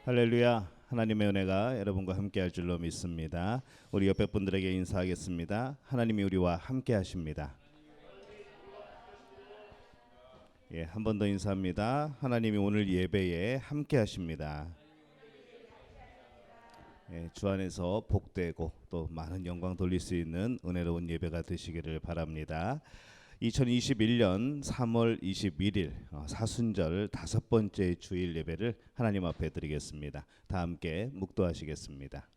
할렐루야. 하나님의 은혜가 여러분과 함께할 줄로 믿습니다. 우리 옆에 분들에게 인사하겠습니다. 하나님이 우리와 함께 하십니다. 한 번 더 인사합니다. 하나님이 오늘 예배에 함께 하십니다. 주 안에서 복되고 또 많은 영광 돌릴 수 있는 은혜로운 예배가 되시기를 바랍니다. 2021년 3월 21일 사순절 5번째 주일 예배를 하나님 앞에 드리겠습니다. 다 함께 묵도하시겠습니다.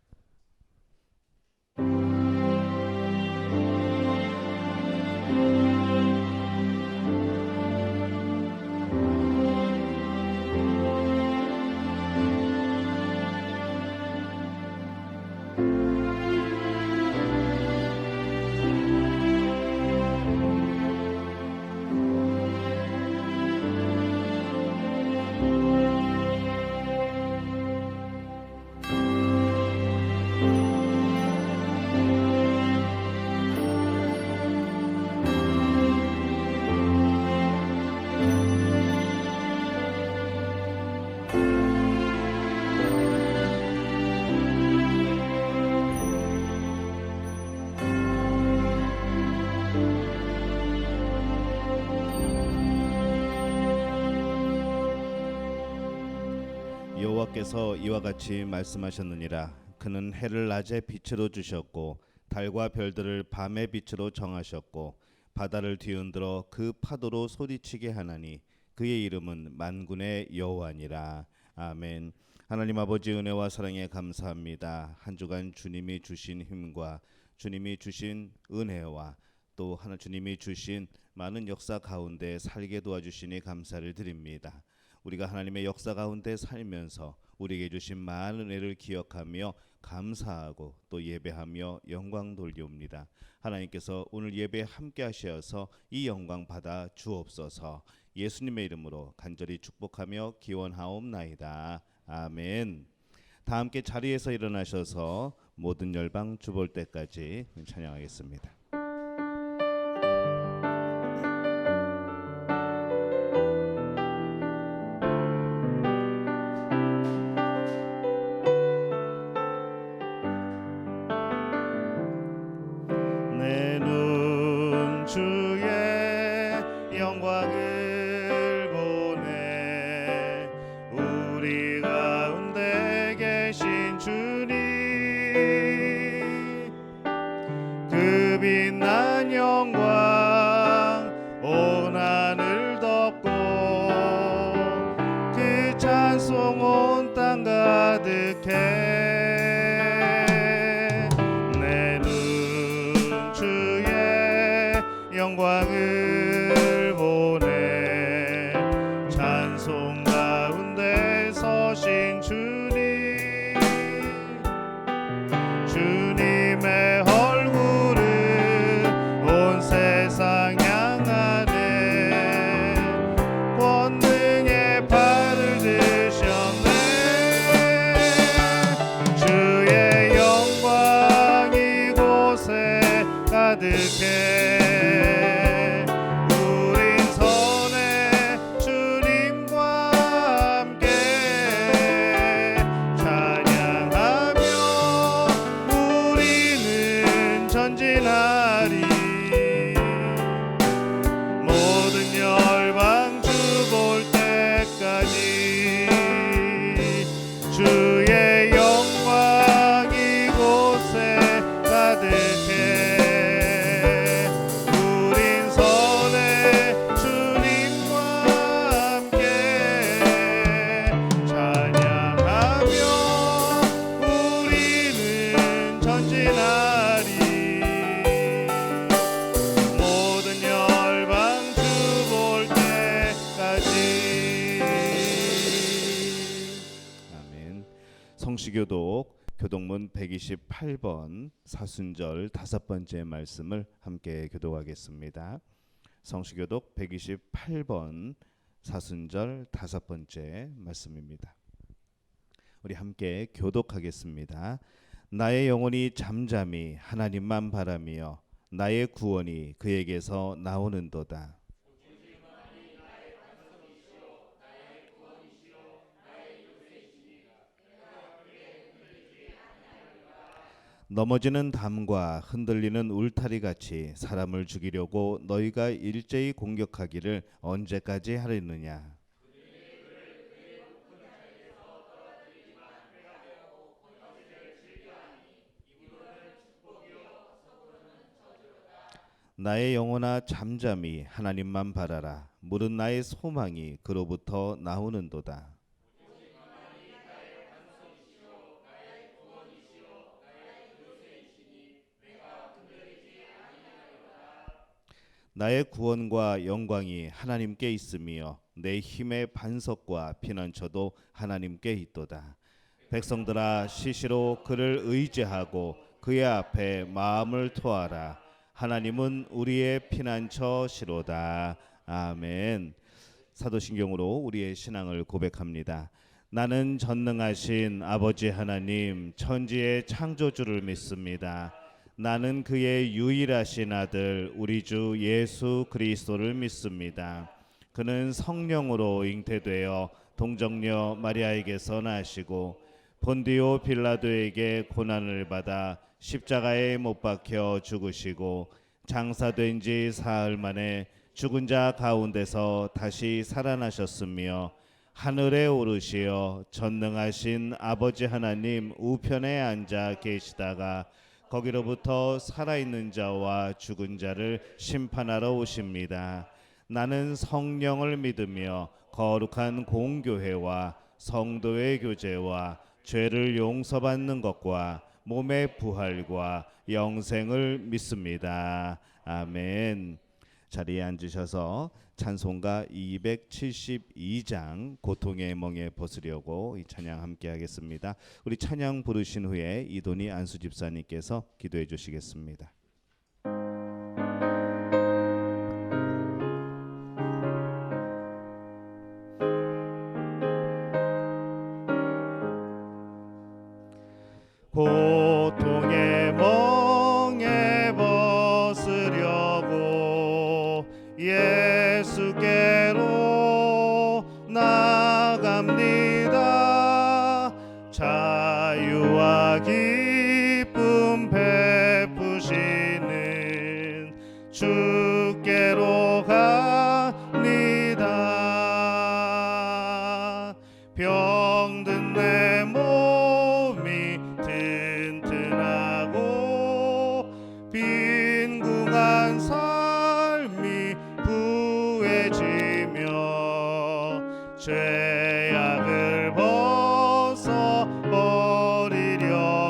여호와께서 이와 같이 말씀하셨느니라. 그는 해를 낮의 빛으로 주셨고 달과 별들을 밤의 빛으로 정하셨고 바다를 뒤흔들어 그 파도로 소리치게 하나니 그의 이름은 만군의 여호와니라. 아멘. 하나님 아버지 은혜와 사랑에 감사합니다. 한 주간 주님이 주신 힘과 주님이 주신 은혜와 또 주님이 주신 많은 역사 가운데 살게 도와주시니 감사를 드립니다. 우리가 하나님의 역사 가운데 살면서 우리에게 주신 많은 은혜를 기억하며 감사하고 또 예배하며 영광 돌리옵니다. 하나님께서 오늘 예배에 함께 하셔서 이 영광 받아 주옵소서. 예수님의 이름으로 간절히 축복하며 기원하옵나이다. 아멘. 다 함께 자리에서 일어나셔서 모든 열방 주볼 때까지 찬양하겠습니다. 빛난 영광 온 하늘 덮고 그 찬송 온 땅 가득해 내 눈 주의 영광을 보네 찬송 가운데 서신 주님 주님의 세상 향하네 권능의 팔을 드셨네 주의 영광 이곳에 가득해 우린 선해 주님과 함께 찬양하며 우리는 전진하리 열방 주볼 때까지 주의 영광 이곳에 가득해 우린 선해 주님과 함께 찬양하며 우리는 전진하리 모든 열방 아멘. 성시교독 교독문 128번 사순절 5번째 말씀을 함께 교독하겠습니다. 성시교독 128번 사순절 5번째 말씀입니다. 우리 함께 교독하겠습니다. 나의 영혼이 잠잠히 하나님만 바라며 나의 구원이 그에게서 나오는도다. 넘어지는 담과 흔들리는 울타리 같이 사람을 죽이려고 너희가 일제히 공격하기를 언제까지 하려느냐. 나의 영혼아 잠잠히 하나님만 바라라. 물은 나의 소망이 그로부터 나오는도다. 나의 구원과 영광이 하나님께 있으며 내 힘의 반석과 피난처도 하나님께 있도다. 백성들아 시시로 그를 의지하고 그의 앞에 마음을 토하라. 하나님은 우리의 피난처시로다. 아멘. 사도신경으로 우리의 신앙을 고백합니다. 나는 전능하신 아버지 하나님 천지의 창조주를 믿습니다. 나는 그의 유일하신 아들 우리 주 예수 그리스도를 믿습니다. 그는 성령으로 잉태되어 동정녀 마리아에게서 나시고 본디오 빌라도에게 고난을 받아 십자가에 못 박혀 죽으시고 장사된 지 사흘 만에 죽은 자 가운데서 다시 살아나셨으며 하늘에 오르시어 전능하신 아버지 하나님 우편에 앉아 계시다가 거기로부터 살아있는 자와 죽은 자를 심판하러 오십니다. 나는 성령을 믿으며 거룩한 공교회와 성도의 교제와 죄를 용서받는 것과 몸의 부활과 영생을 믿습니다. 아멘. 자리에 앉으셔서 찬송가 272장 고통의 멍에 벗으려고 이 찬양 함께 하겠습니다. 우리 찬양 부르신 후에 이돈희 안수 집사님께서 기도해 주시겠습니다. 고통의 멍에 벗으려고 예수께로 나갑니다. 자유와 기쁨 베푸시는 주께로 갑니다. 병든 내 몸이 튼튼하고 빈궁한 삶이 부해지며 죄악을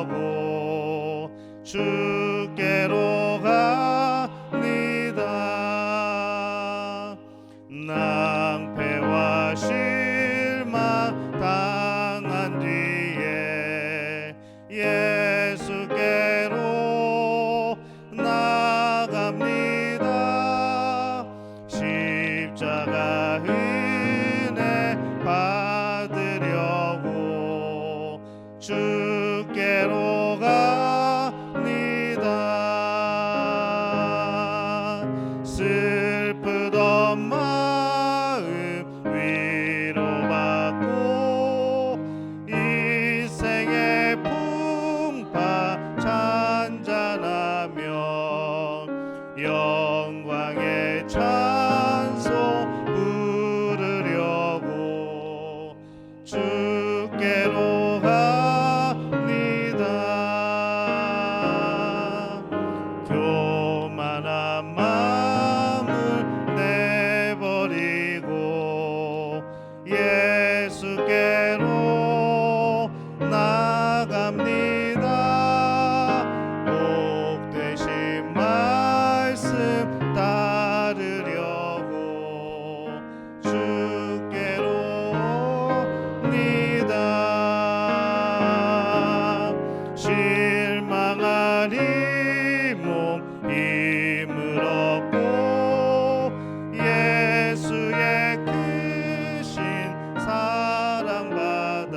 벗어버리려고 주께로 갑니다. 낭패와 실망 당한 뒤에 예수께로 나갑니다. 십자가 은혜 받으려고 주께로 갑니다. 슬프던 마음 위로받고 인생의 풍파 잔잔하며 영광의 찬송 부르려고 주께로 갑니다. 교만한 마음을 내버리고 예수께로 나갑니다. 복되신 말씀 따르려고 주께로 옵니다. 실망한 이 몸 힘을 얻고 예수의 크신 사랑받아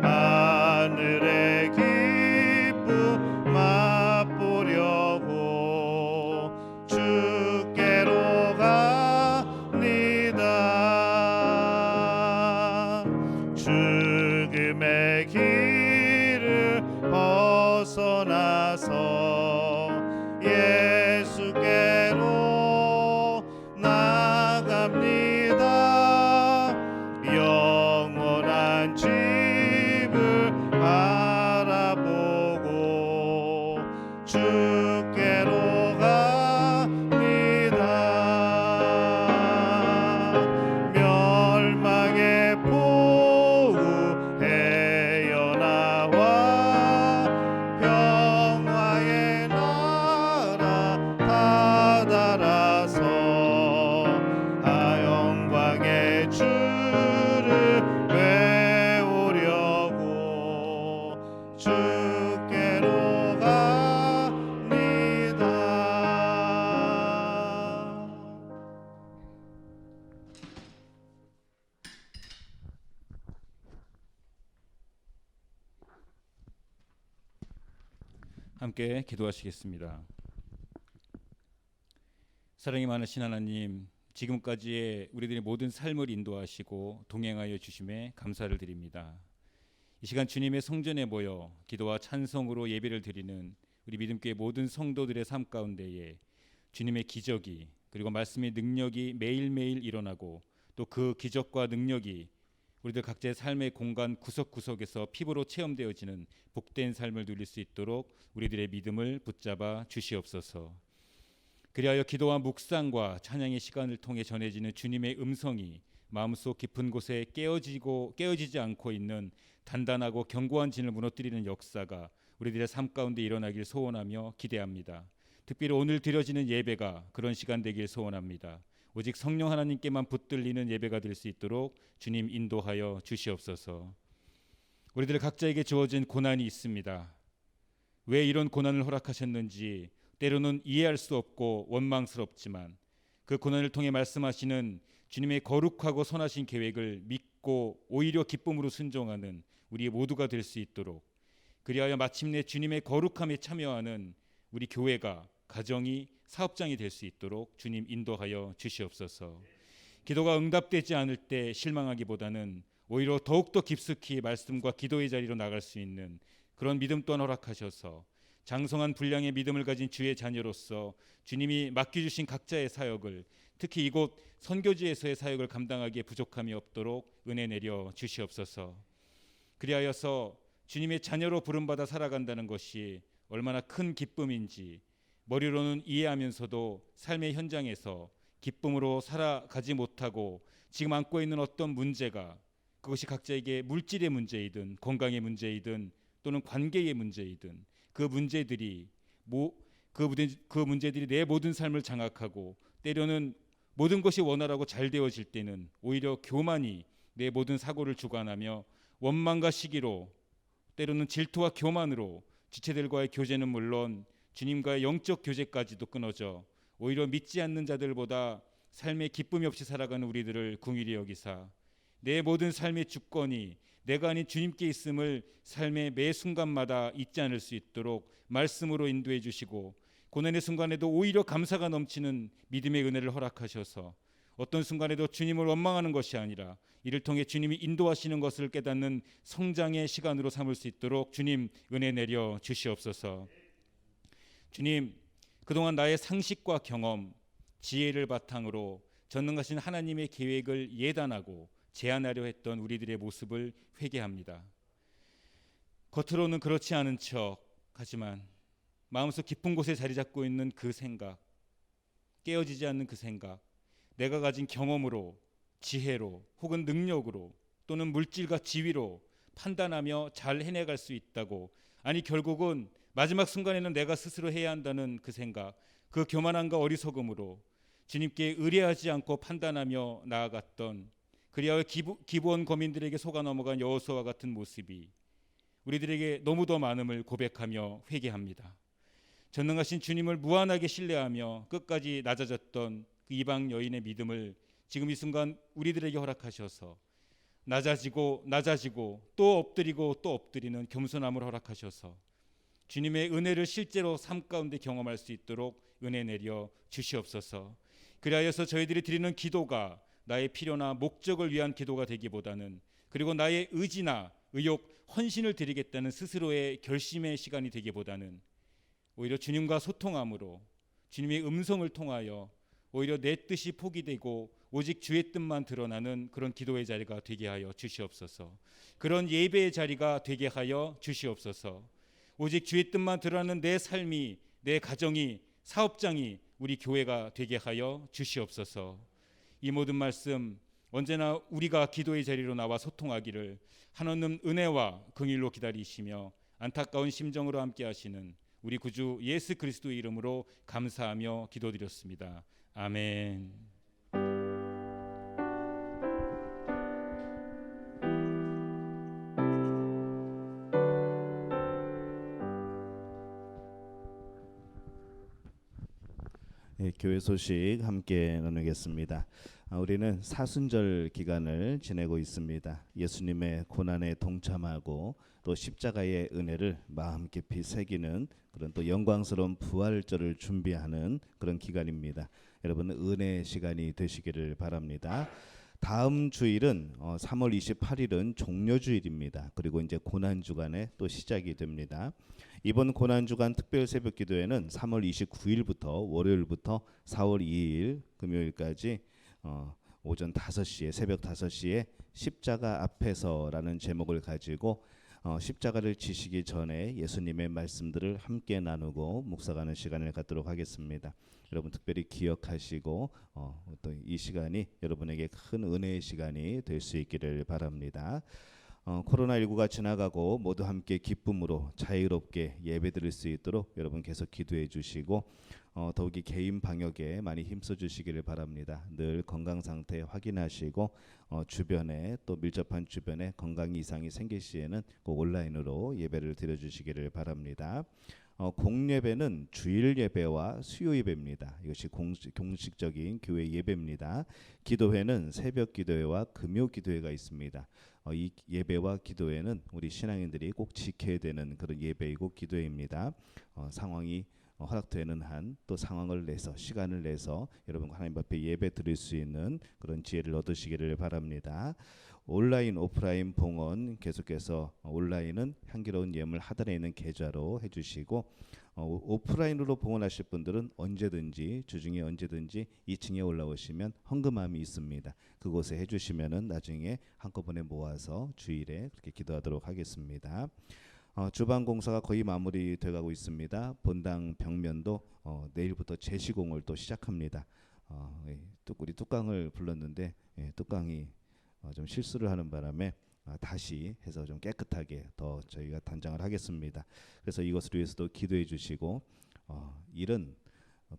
하늘의 기쁨 맛보려고 주께로 갑니다. 죽음의 길을 함께 기도하시겠습니다. 사랑이 많으신 하나님, 지금까지의 우리들의 모든 삶을 인도하시고 동행하여 주심에 감사를 드립니다. 이 시간 주님의 성전에 모여 기도와 찬송으로 예배를 드리는 우리 믿음교회 모든 성도들의 삶 가운데에 주님의 기적이 그리고 말씀의 능력이 매일매일 일어나고 또 그 기적과 능력이 우리들 각자의 삶의 공간 구석구석에서 피부로 체험되어지는 복된 삶을 누릴 수 있도록 우리들의 믿음을 붙잡아 주시옵소서. 그리하여 기도와 묵상과 찬양의 시간을 통해 전해지는 주님의 음성이 마음속 깊은 곳에 깨어지지 않고 있는 단단하고 견고한 진을 무너뜨리는 역사가 우리들의 삶 가운데 일어나길 소원하며 기대합니다. 특별히 오늘 드려지는 예배가 그런 시간 되길 소원합니다. 오직 성령 하나님께만 붙들리는 예배가 될 수 있도록 주님 인도하여 주시옵소서. 우리들 각자에게 주어진 고난이 있습니다. 왜 이런 고난을 허락하셨는지 때로는 이해할 수 없고 원망스럽지만 그 고난을 통해 말씀하시는 주님의 거룩하고 선하신 계획을 믿고 오히려 기쁨으로 순종하는 우리 모두가 될 수 있도록, 그리하여 마침내 주님의 거룩함에 참여하는 우리 교회가, 가정이, 사업장이 될 수 있도록 주님 인도하여 주시옵소서. 기도가 응답되지 않을 때 실망하기보다는 오히려 더욱더 깊숙이 말씀과 기도의 자리로 나갈 수 있는 그런 믿음 또한 허락하셔서 장성한 분량의 믿음을 가진 주의 자녀로서 주님이 맡겨주신 각자의 사역을, 특히 이곳 선교지에서의 사역을 감당하기에 부족함이 없도록 은혜 내려 주시옵소서. 그리하여서 주님의 자녀로 부름받아 살아간다는 것이 얼마나 큰 기쁨인지 머리로는 이해하면서도 삶의 현장에서 기쁨으로 살아가지 못하고 지금 안고 있는 어떤 문제가, 그것이 각자에게 물질의 문제이든 건강의 문제이든 또는 관계의 문제이든 그 문제들이 내 모든 삶을 장악하고 때로는 모든 것이 원활하고 잘 되어질 때는 오히려 교만이 내 모든 사고를 주관하며 원망과 시기로, 때로는 질투와 교만으로 지체들과의 교제는 물론 주님과의 영적 교제까지도 끊어져 오히려 믿지 않는 자들보다 삶에 기쁨이 없이 살아가는 우리들을 긍휼히 여기사 내 모든 삶의 주권이 내가 아닌 주님께 있음을 삶의 매 순간마다 잊지 않을 수 있도록 말씀으로 인도해 주시고, 고난의 순간에도 오히려 감사가 넘치는 믿음의 은혜를 허락하셔서 어떤 순간에도 주님을 원망하는 것이 아니라 이를 통해 주님이 인도하시는 것을 깨닫는 성장의 시간으로 삼을 수 있도록 주님 은혜 내려 주시옵소서. 주님, 그동안 나의 상식과 경험, 지혜를 바탕으로 전능하신 하나님의 계획을 예단하고 제안하려 했던 우리들의 모습을 회개합니다. 겉으로는 그렇지 않은 척 하지만 마음속 깊은 곳에 자리 잡고 있는 그 생각, 깨어지지 않는 그 생각, 내가 가진 경험으로, 지혜로 혹은 능력으로 또는 물질과 지위로 판단하며 잘 해내갈 수 있다고, 아니 결국은 마지막 순간에는 내가 스스로 해야 한다는 그 생각, 그 교만함과 어리석음으로 주님께 의뢰하지 않고 판단하며 나아갔던, 그리하여 기브온 거민들에게 속아 넘어간 여호수아와 같은 모습이 우리들에게 너무 더 많음을 고백하며 회개합니다. 전능하신 주님을 무한하게 신뢰하며 끝까지 낮아졌던 그 이방 여인의 믿음을 지금 이 순간 우리들에게 허락하셔서 낮아지고 또 엎드리고 또 엎드리는 겸손함을 허락하셔서 주님의 은혜를 실제로 삶 가운데 경험할 수 있도록 은혜 내려 주시옵소서. 그리하여서 저희들이 드리는 기도가 나의 필요나 목적을 위한 기도가 되기보다는, 그리고 나의 의지나 의욕, 헌신을 드리겠다는 스스로의 결심의 시간이 되기보다는 오히려 주님과 소통함으로 주님의 음성을 통하여 오히려 내 뜻이 포기되고 오직 주의 뜻만 드러나는 그런 기도의 자리가 되게 하여 주시옵소서. 그런 예배의 자리가 되게 하여 주시옵소서. 오직 주의 뜻만 드러나는 내 삶이, 내 가정이, 사업장이 우리 교회가 되게 하여 주시옵소서. 이 모든 말씀 언제나 우리가 기도의 자리로 나와 소통하기를 한없는 은혜와 긍휼로 기다리시며 안타까운 심정으로 함께 하시는 우리 구주 예수 그리스도의 이름으로 감사하며 기도드렸습니다. 아멘. 교회 소식 함께 나누겠습니다. 우리는 사순절 기간을 지내고 있습니다. 예수님의 고난에 동참하고 또 십자가의 은혜를 마음 깊이 새기는 그런 또 영광스러운 부활절을 준비하는 그런 기간입니다. 여러분 은혜의 시간이 되시기를 바랍니다. 다음 주일은 3월 28일은 종료주일입니다. 그리고 이제 고난 주간에 또 시작이 됩니다. 이번 고난 주간 특별 새벽 기도회는 3월 29일부터 월요일부터 4월 2일 금요일까지 오전 5시에 새벽 5시에 십자가 앞에서라는 제목을 가지고 십자가를 지시기 전에 예수님의 말씀들을 함께 나누고 묵상하는 시간을 갖도록 하겠습니다. 여러분 특별히 기억하시고 또 이 시간이 여러분에게 큰 은혜의 시간이 될 수 있기를 바랍니다. 코로나19가 지나가고 모두 함께 기쁨으로 자유롭게 예배드릴 수 있도록 여러분 계속 기도해 주시고 더욱이 개인 방역에 많이 힘써 주시기를 바랍니다. 늘 건강 상태 확인하시고 주변에 또 밀접한 주변에 건강 이상이 생길 시에는 꼭 온라인으로 예배를 드려 주시기를 바랍니다. 공예배는 주일 예배와 수요 예배입니다. 이것이 공식적인 교회 예배입니다. 기도회는 새벽 기도회와 금요 기도회가 있습니다. 이 예배와 기도회는 우리 신앙인들이 꼭 지켜야 되는 그런 예배이고 기도회입니다. 상황이 허락되는 한 또 상황을 내서 시간을 내서 여러분 하나님 앞에 예배 드릴 수 있는 그런 지혜를 얻으시기를 바랍니다. 온라인 오프라인 봉헌 계속해서 온라인은 향기로운 예물 하단에 있는 계좌로 해주시고 오프라인으로 봉헌하실 분들은 언제든지 주중에 언제든지 2층에 올라오시면 헌금함이 있습니다. 그곳에 해주시면은 나중에 한꺼번에 모아서 주일에 그렇게 기도하도록 하겠습니다. 주방 공사가 거의 마무리돼가고 있습니다. 본당 벽면도 내일부터 제시공을 또 시작합니다. 우리 뚜깡을 불렀는데 뚜깡이 좀 실수를 하는 바람에 다시 해서 좀 깨끗하게 더 저희가 단장을 하겠습니다. 그래서 이것을 위해서도 기도해 주시고 일은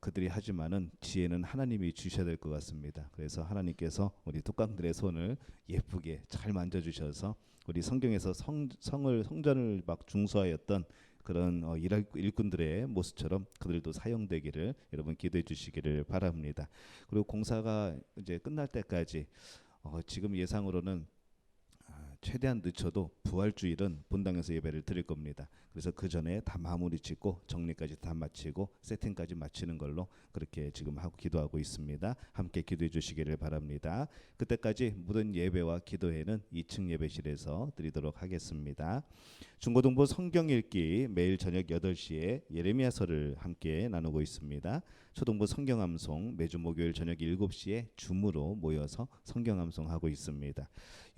그들이 하지만은 지혜는 하나님이 주셔야 될 것 같습니다. 그래서 하나님께서 우리 뚜깡들의 손을 예쁘게 잘 만져주셔서 우리 성경에서 성전을 막 중수하였던 그런 일꾼들의 모습처럼 그들도 사용되기를 여러분 기도해 주시기를 바랍니다. 그리고 공사가 이제 끝날 때까지 지금 예상으로는 최대한 늦춰도 부활주일은 본당에서 예배를 드릴 겁니다. 그래서 그 전에 다 마무리 짓고 정리까지 다 마치고 세팅까지 마치는 걸로 그렇게 지금 하고 기도하고 있습니다. 함께 기도해 주시기를 바랍니다. 그때까지 모든 예배와 기도회는 2층 예배실에서 드리도록 하겠습니다. 중고등부 성경 읽기 매일 저녁 8시에 예레미야서를 함께 나누고 있습니다. 초등부 성경 암송 매주 목요일 저녁 7시에 줌으로 모여서 성경 암송하고 있습니다.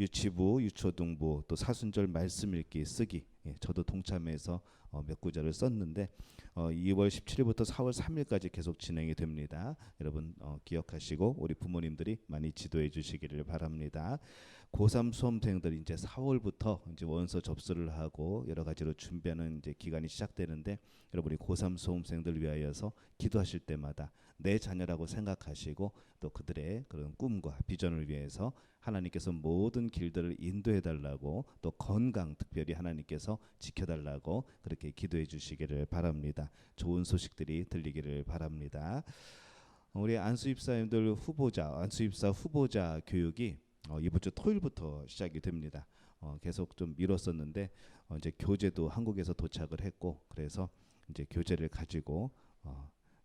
유치부, 유초등부 또 사순절 말씀 읽기 쓰기 저도 동참해서 몇 구절을 썼는데 2월 17일부터 4월 3일까지 계속 진행이 됩니다. 여러분 기억하시고 우리 부모님들이 많이 지도해 주시기를 바랍니다. 고3 수험생들이 이제 4월부터 이제 원서 접수를 하고 여러 가지로 준비하는 이제 기간이 시작되는데 여러분이 고3 수험생들 위하여서 기도하실 때마다 내 자녀라고 생각하시고 또 그들의 그런 꿈과 비전을 위해서 하나님께서 모든 길들을 인도해 달라고 또 건강 특별히 하나님께서 지켜달라고 그렇게 기도해 주시기를 바랍니다. 좋은 소식들이 들리기를 바랍니다. 우리 안수입사님들 안수입사 후보자 교육이 이번 주 토요일부터 시작이 됩니다. 계속 좀 미뤘었는데 이제 교재도 한국에서 도착을 했고 그래서 이제 교재를 가지고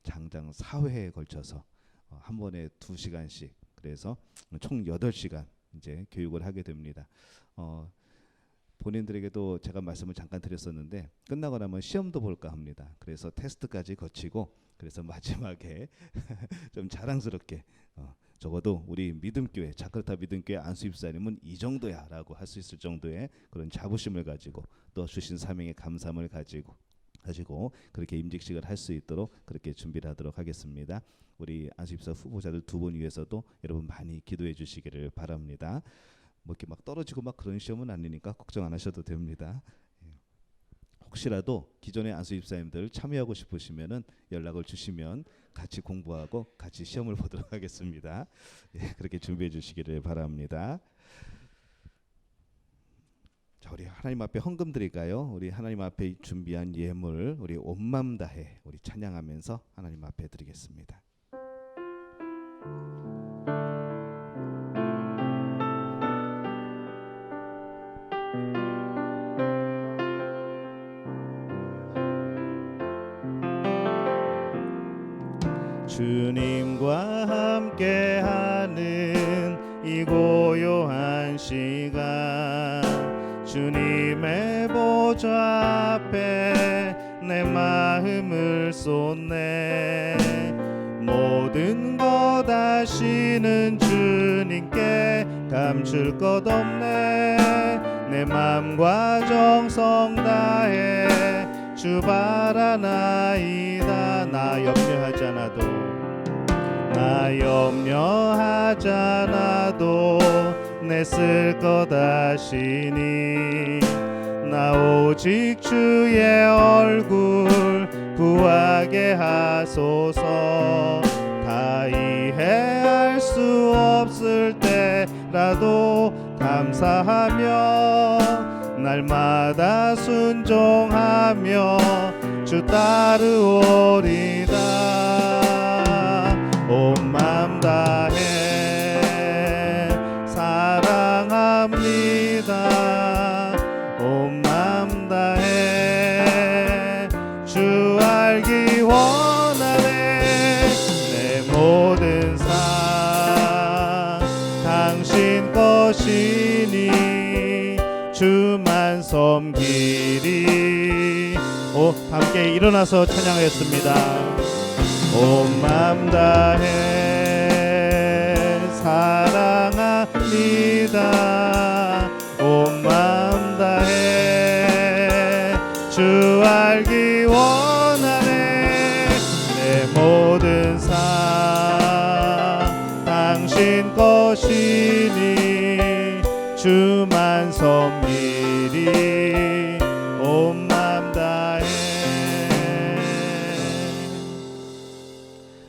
장장 4회에 걸쳐서 한 번에 2시간씩 그래서 총 8시간 이제 교육을 하게 됩니다. 본인들에게도 제가 말씀을 잠깐 드렸었는데 끝나고 나면 시험도 볼까 합니다. 그래서 테스트까지 거치고 그래서 마지막에 좀 자랑스럽게 적어도 우리 믿음교회 자크르타 믿음교회 안수입사님은 이 정도야라고 할 수 있을 정도의 그런 자부심을 가지고 또 주신 사명의 감사함을 가지고 그렇게 임직식을 할 수 있도록 그렇게 준비를 하도록 하겠습니다. 우리 안수입사 후보자들 2분 위해서도 여러분 많이 기도해 주시기를 바랍니다. 뭐 이렇게 막 떨어지고 막 그런 시험은 아니니까 걱정 안 하셔도 됩니다. 혹시라도 기존의 안수입사님들 참여하고 싶으시면은 연락을 주시면 같이 공부하고 같이 시험을 보도록 하겠습니다. 그렇게 준비해 주시기를 바랍니다. 자, 우리 하나님 앞에 헌금 드릴까요? 우리 하나님 앞에 준비한 예물 우리 온 마음 다해 우리 찬양하면서 하나님 앞에 드리겠습니다. 주님과 함께하는 이 고요한 시간, 주님의 보좌 앞에 내 마음을 쏟네. 모든 것 아시는 주님께 감출 것 없네. 내 맘과 정성 다해 주 바라나이다. 나 염려하지 않아도 내 쓸 것 아시니. 나 오직 주의 얼굴 구하게 하소서. 다 이해할 수 없을 때라도 감사하며 날마다 순종하며 주 따르오리다. 온 맘 다해 사랑합니다. 온 맘 다해 주 알기 원하네. 내 모든 삶 당신 것이니 주만 섬기리. 함께 일어나서 찬양하겠습니다. 온 맘 다해 사랑합니다. 온 맘 다해 주 알기 원하네. 내 모든 삶 당신 것이니 주만 섬기리. 온 맘 다해.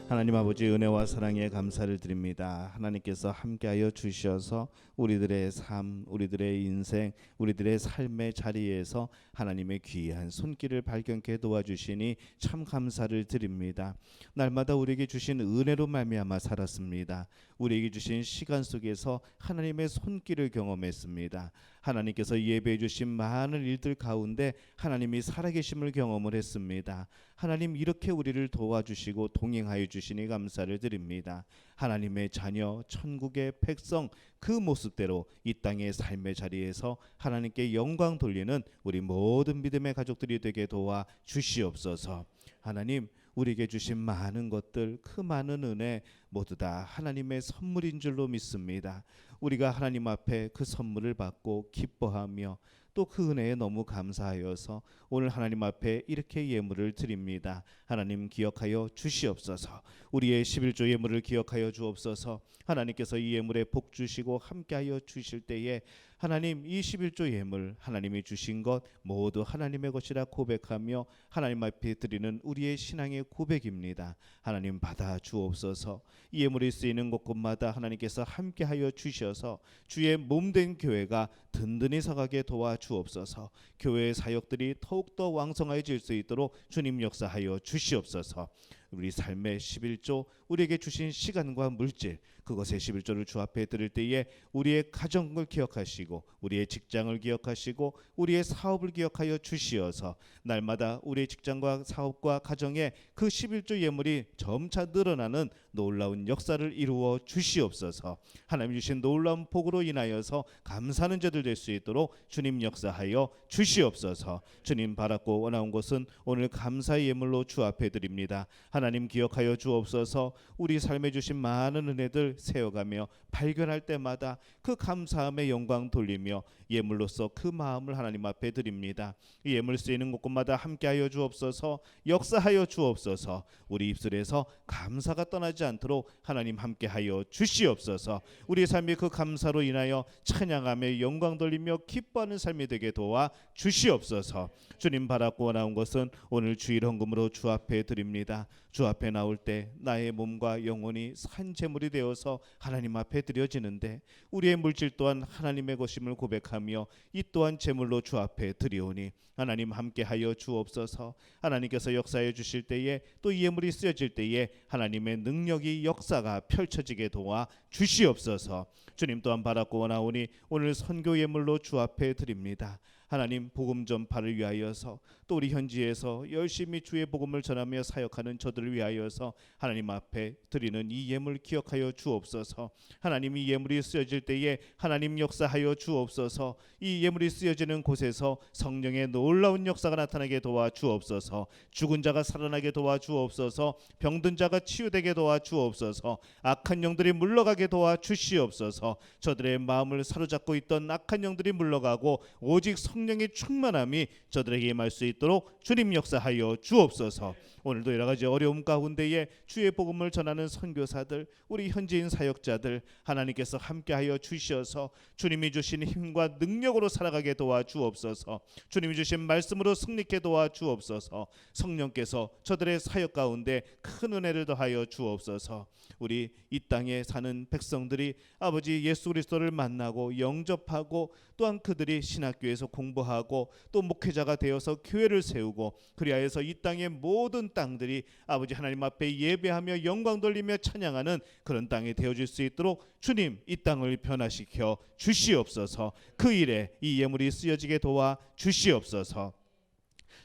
하나님 아버지, 은혜와 사랑에 감사를 드립니다. 하나님께서 함께하여 주셔서 우리들의 삶, 우리들의 인생, 우리들의 삶의 자리에서 하나님의 귀한 손길을 발견케 도와주시니 참 감사를 드립니다. 날마다 우리에게 주신 은혜로 말미암아 살았습니다. 우리에게 주신 시간 속에서 하나님의 손길을 경험했습니다. 하나님께서 예배해 주신 많은 일들 가운데 하나님이 살아계심을 경험을 했습니다. 하나님, 이렇게 우리를 도와주시고 동행하여 주시니 감사를 드립니다. 하나님의 자녀, 천국의 백성, 그 모습대로 이 땅의 삶의 자리에서 하나님께 영광 돌리는 우리 모든 믿음의 가족들이 되게 도와 주시옵소서. 하나님, 우리에게 주신 많은 것들, 그 많은 은혜 모두 다 하나님의 선물인 줄로 믿습니다. 우리가 하나님 앞에 그 선물을 받고 기뻐하며 또 그 은혜에 너무 감사하여서 오늘 하나님 앞에 이렇게 예물을 드립니다. 하나님, 기억하여 주시옵소서. 우리의 11조 예물을 기억하여 주옵소서. 하나님께서 이 예물에 복 주시고 함께하여 주실 때에 하나님, 이 11조 예물 하나님이 주신 것 모두 하나님의 것이라 고백하며 하나님 앞에 드리는 우리의 신앙의 고백입니다. 하나님, 받아 주옵소서. 이 예물이 쓰이는 곳곳마다 하나님께서 함께하여 주셔서 주의 몸된 교회가 든든히 서가게 도와주옵소서. 교회의 사역들이 더욱더 왕성해질 수 있도록 주님 역사하여 주시옵소서. 우리 삶의 11조, 우리에게 주신 시간과 물질, 그것의 11조를 주 앞에 드릴 때에 우리의 가정을 기억하시고 우리의 직장을 기억하시고 우리의 사업을 기억하여 주시어서 날마다 우리의 직장과 사업과 가정에 그 11조 예물이 점차 늘어나는 놀라운 역사를 이루어 주시옵소서. 하나님 주신 놀라운 복으로 인하여서 감사하는 자들 될 수 있도록 주님 역사하여 주시옵소서. 주님 바랐고 원하는 것은 오늘 감사의 예물로 주 앞에 드립니다. 하나님, 기억하여 주옵소서. 우리 삶에 주신 많은 은혜들 세워가며 발견할 때마다 그 감사함의 영광 돌리며 예물로서 그 마음을 하나님 앞에 드립니다. 이 예물 쓰이는 곳곳마다 함께하여 주옵소서. 역사하여 주옵소서. 우리 입술에서 감사가 떠나지 않도록 하나님 함께하여 주시옵소서. 우리 삶이 그 감사로 인하여 찬양하며 영광 돌리며 기뻐하는 삶이 되게 도와 주시옵소서. 주님 바랐고 원하는 것은 오늘 주일 헌금으로 주 앞에 드립니다. 주 앞에 나올 때 나의 몸과 영혼이 산 제물이 되어서 하나님 앞에 드려지는데 우리의 물질 또한 하나님의 것임을 고백하며 이 또한 제물로 주 앞에 드리오니 하나님 함께하여 주옵소서. 하나님께서 역사해 주실 때에 또 이 예물이 쓰여질 때에 하나님의 능력이 역사가 펼쳐지게 도와 주시옵소서. 주님 또한 바랐고 원하오니 오늘 선교 예물로 주 앞에 드립니다. 하나님 복음 전파를 위하여서 또 우리 현지에서 열심히 주의 복음을 전하며 사역하는 저들을 위하여서 하나님 앞에 드리는 이 예물 기억하여 주옵소서. 하나님 이 예물이 쓰여질 때에 하나님 역사하여 주옵소서. 이 예물이 쓰여지는 곳에서 성령의 놀라운 역사가 나타나게 도와 주옵소서. 죽은 자가 살아나게 도와 주옵소서. 병든 자가 치유되게 도와 주옵소서. 악한 영들이 물러가게 도와 주시옵소서. 저들의 마음을 사로잡고 있던 악한 영들이 물러가고 오직 성령의 충만함이 저들에게 임할 수 있도록 주님 역사하여 주옵소서. 오늘도 여러 가지 어려움 가운데에 주의 복음을 전하는 선교사들, 우리 현지인 사역자들 하나님께서 함께하여 주시어서 주님이 주신 힘과 능력으로 살아가게 도와 주옵소서. 주님이 주신 말씀으로 승리케 도와 주옵소서. 성령께서 저들의 사역 가운데 큰 은혜를 더하여 주옵소서. 우리 이 땅에 사는 백성들이 아버지 예수 그리스도를 만나고 영접하고 또한 그들이 신학교에서 공부하고 또 목회자가 되어서 교회를 세우고 그리하여서 이 땅의 모든 땅들이 아버지 하나님 앞에 예배하며 영광 돌리며 찬양하는 그런 땅이 되어질 수 있도록 주님 이 땅을 변화시켜 주시옵소서. 그 일에 이 예물이 쓰여지게 도와 주시옵소서.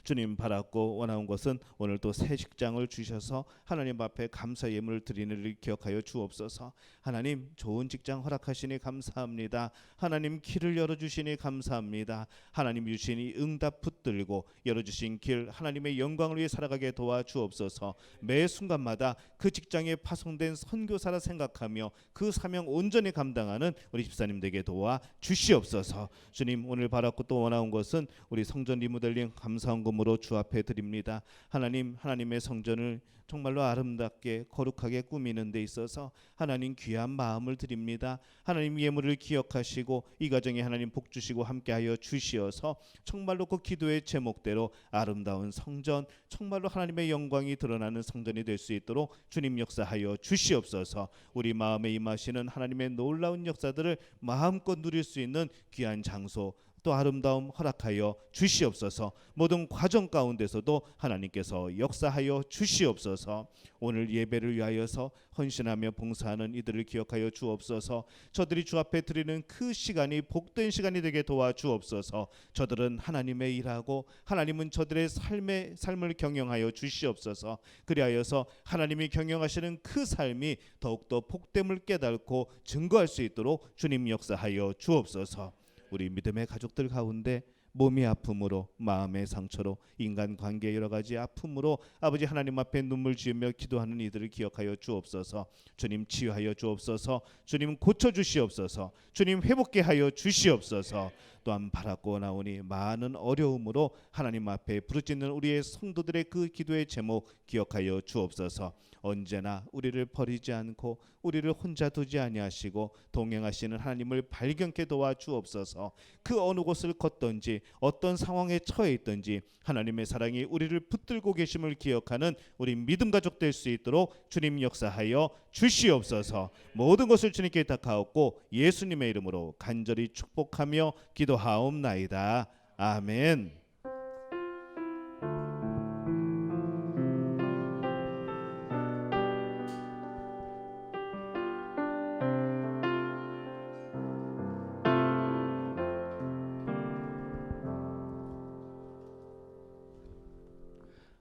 주님 바랐고 원하는 것은 오늘 또 새 직장을 주셔서 하나님 앞에 감사 예물을 드리는 일을 기억하여 주옵소서. 하나님 좋은 직장 허락하시니 감사합니다. 하나님 길을 열어주시니 감사합니다. 하나님 주신 이 응답 붙들고 열어주신 길 하나님의 영광을 위해 살아가게 도와 주옵소서. 매 순간마다 그 직장에 파송된 선교사라 생각하며 그 사명 온전히 감당하는 우리 집사님 되게 도와 주시옵소서. 주님 오늘 바랐고 또 원하는 것은 우리 성전 리모델링 감사헌금으로 주 앞에 드립니다. 하나님의 성전을 정말로 아름답게 거룩하게 꾸미는 데 있어서 하나님 귀한 마음을 드립니다. 하나님 예물을 기억하시고 이 가정에 하나님 복 주시고 함께하여 주시어서 정말로 그 기도의 제목대로 아름다운 성전, 정말로 하나님의 영광이 드러나는 성전이 될 수 있도록 주님 역사하여 주시옵소서. 우리 마음에 임하시는 하나님의 놀라운 역사들을 마음껏 누릴 수 있는 귀한 장소 또 아름다움 허락하여 주시옵소서. 모든 과정 가운데서도 하나님께서 역사하여 주시옵소서. 오늘 예배를 위하여서 헌신하며 봉사하는 이들을 기억하여 주옵소서. 저들이 주 앞에 드리는 그 시간이 복된 시간이 되게 도와 주옵소서. 저들은 하나님의 일하고 하나님은 저들의 삶을 경영하여 주시옵소서. 그리하여서 하나님이 경영하시는 그 삶이 더욱더 복됨을 깨닫고 증거할 수 있도록 주님 역사하여 주옵소서. 우리 믿음의 가족들 가운데 몸이 아픔으로 마음의 상처로 인간관계 여러 가지 아픔으로 아버지 하나님 앞에 눈물 지으며 기도하는 이들을 기억하여 주옵소서. 주님 치유하여 주옵소서. 주님 고쳐주시옵소서. 주님 회복케 하여 주시옵소서. 또한 바라고 나오니 많은 어려움으로 하나님 앞에 부르짖는 우리의 성도들의 그 기도의 제목 기억하여 주옵소서. 언제나 우리를 버리지 않고 우리를 혼자 두지 아니하시고 동행하시는 하나님을 발견케 도와 주옵소서. 그 어느 곳을 걷든지 어떤 상황에 처해 있든지 하나님의 사랑이 우리를 붙들고 계심을 기억하는 우리 믿음 가족 될 수 있도록 주님 역사하여 주시옵소서. 모든 것을 주님께 부탁하옵고 예수님의 이름으로 간절히 축복하며 기도하옵나이다. 아멘.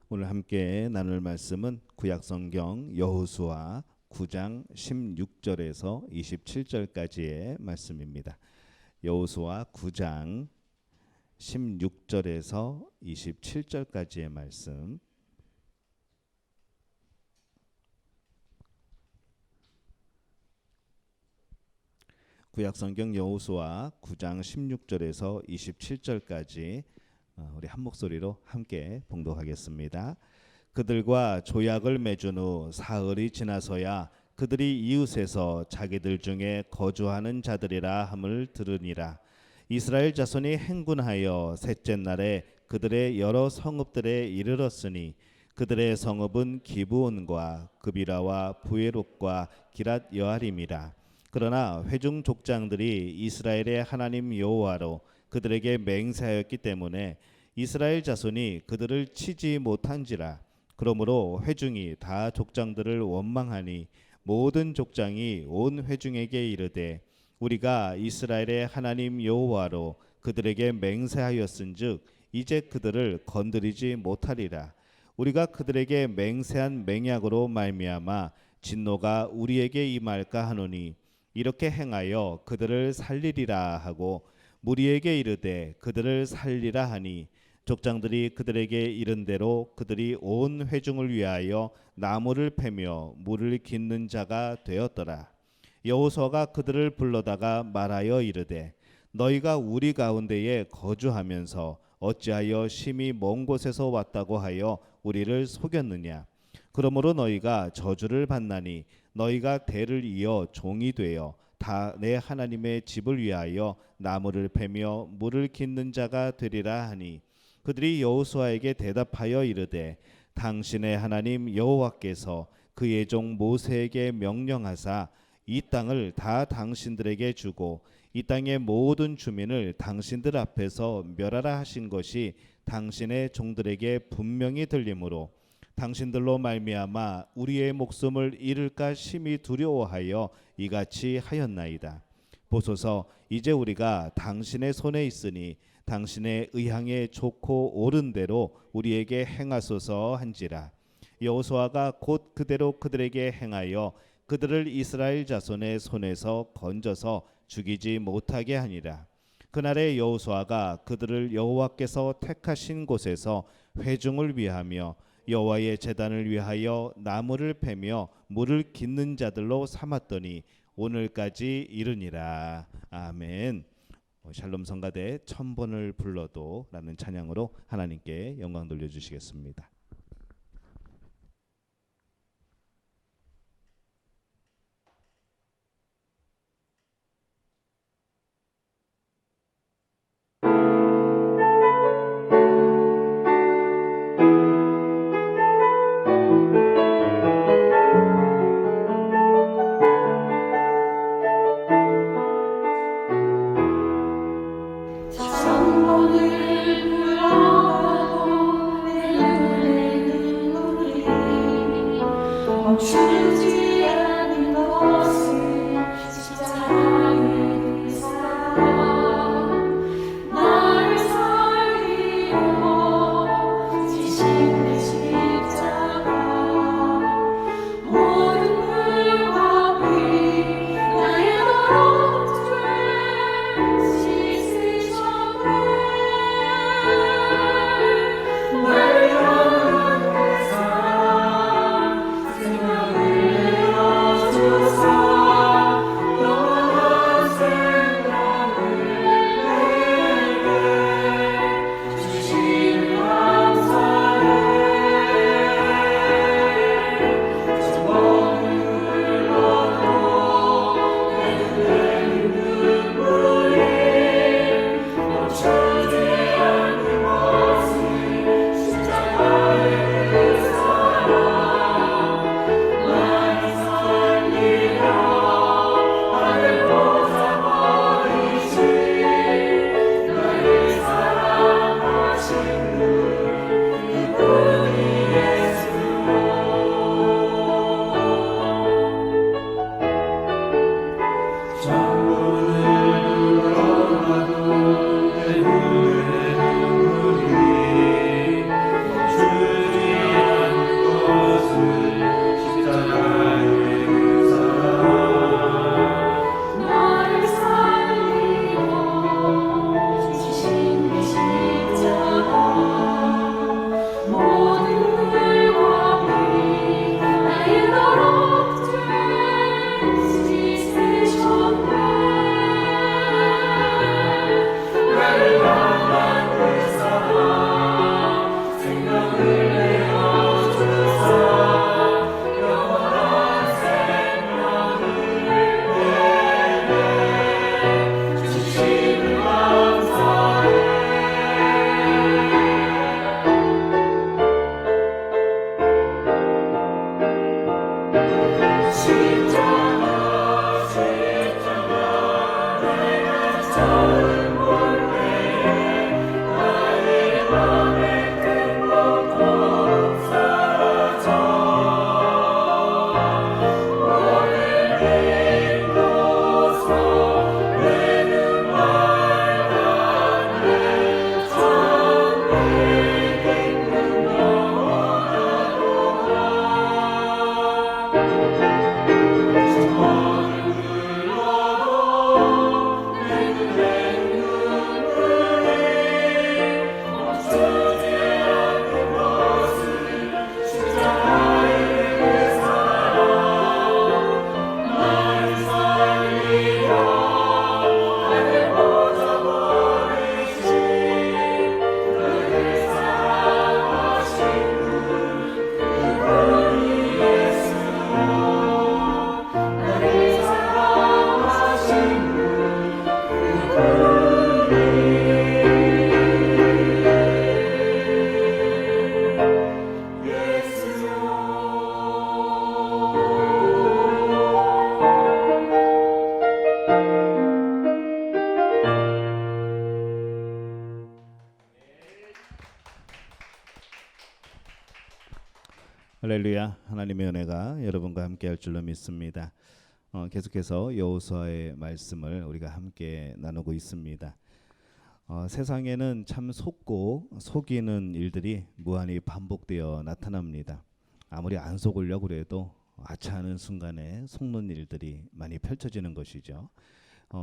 오늘 함께 나눌 말씀은 구약성경 여호수아 9장 16절에서 27절까지의 말씀입니다. 여호수아 9장 16절에서 27절까지의 말씀. 구약성경 여호수아 9장 16절에서 27절까지 우리 한 목소리로 함께 봉독하겠습니다. 그들과 조약을 맺은 후 사흘이 지나서야 그들이 이웃에서 자기들 중에 거주하는 자들이라 함을 들으니라. 이스라엘 자손이 행군하여 셋째 날에 그들의 여러 성읍들에 이르렀으니 그들의 성읍은 기브온과 그비라와 부에롯과 기랏 여아림이라. 그러나 회중 족장들이 이스라엘의 하나님 여호와로 그들에게 맹세하였기 때문에 이스라엘 자손이 그들을 치지 못한지라. 그러므로 회중이 다 족장들을 원망하니 모든 족장이 온 회중에게 이르되 우리가 이스라엘의 하나님 여호와로 그들에게 맹세하였은즉 이제 그들을 건드리지 못하리라. 우리가 그들에게 맹세한 맹약으로 말미암아 진노가 우리에게 임할까 하노니 이렇게 행하여 그들을 살리리라 하고 무리에게 이르되 그들을 살리라 하니 족장들이 그들에게 이른 대로 그들이 온 회중을 위하여 나무를 패며 물을 깃는 자가 되었더라. 여호수아가 그들을 불러다가 말하여 이르되 너희가 우리 가운데에 거주하면서 어찌하여 심히 먼 곳에서 왔다고 하여 우리를 속였느냐. 그러므로 너희가 저주를 받나니 너희가 대를 이어 종이 되어 다 내 하나님의 집을 위하여 나무를 패며 물을 깃는 자가 되리라 하니 그들이 여호수아에게 대답하여 이르되 당신의 하나님 여호와께서 그의 종 모세에게 명령하사 이 땅을 다 당신들에게 주고 이 땅의 모든 주민을 당신들 앞에서 멸하라 하신 것이 당신의 종들에게 분명히 들리므로 당신들로 말미암아 우리의 목숨을 잃을까 심히 두려워하여 이같이 하였나이다. 보소서 이제 우리가 당신의 손에 있으니 당신의 의향에 좋고 옳은 대로 우리에게 행하소서 한지라. 여호수아가 곧 그대로 그들에게 행하여 그들을 이스라엘 자손의 손에서 건져서 죽이지 못하게 하니라. 그날에 여호수아가 그들을 여호와께서 택하신 곳에서 회중을 위하며 여호와의 제단을 위하여 나무를 패며 물을 깃는 자들로 삼았더니 오늘까지 이르니라. 아멘. 샬롬 성가대 1000번을 불러도 라는 찬양으로 하나님께 영광 돌려주시겠습니다. 천번을 불러도 내 눈을 할렐루야. 하나님의 은혜가 여러분과 함께 할 줄로 믿습니다. 계속해서 여호수아의 말씀을 우리가 함께 나누고 있습니다. 세상에는 참 속고 속이는 일들이 무한히 반복되어 나타납니다. 아무리 안 속으려고 해도 아차하는 순간에 속는 일들이 많이 펼쳐지는 것이죠.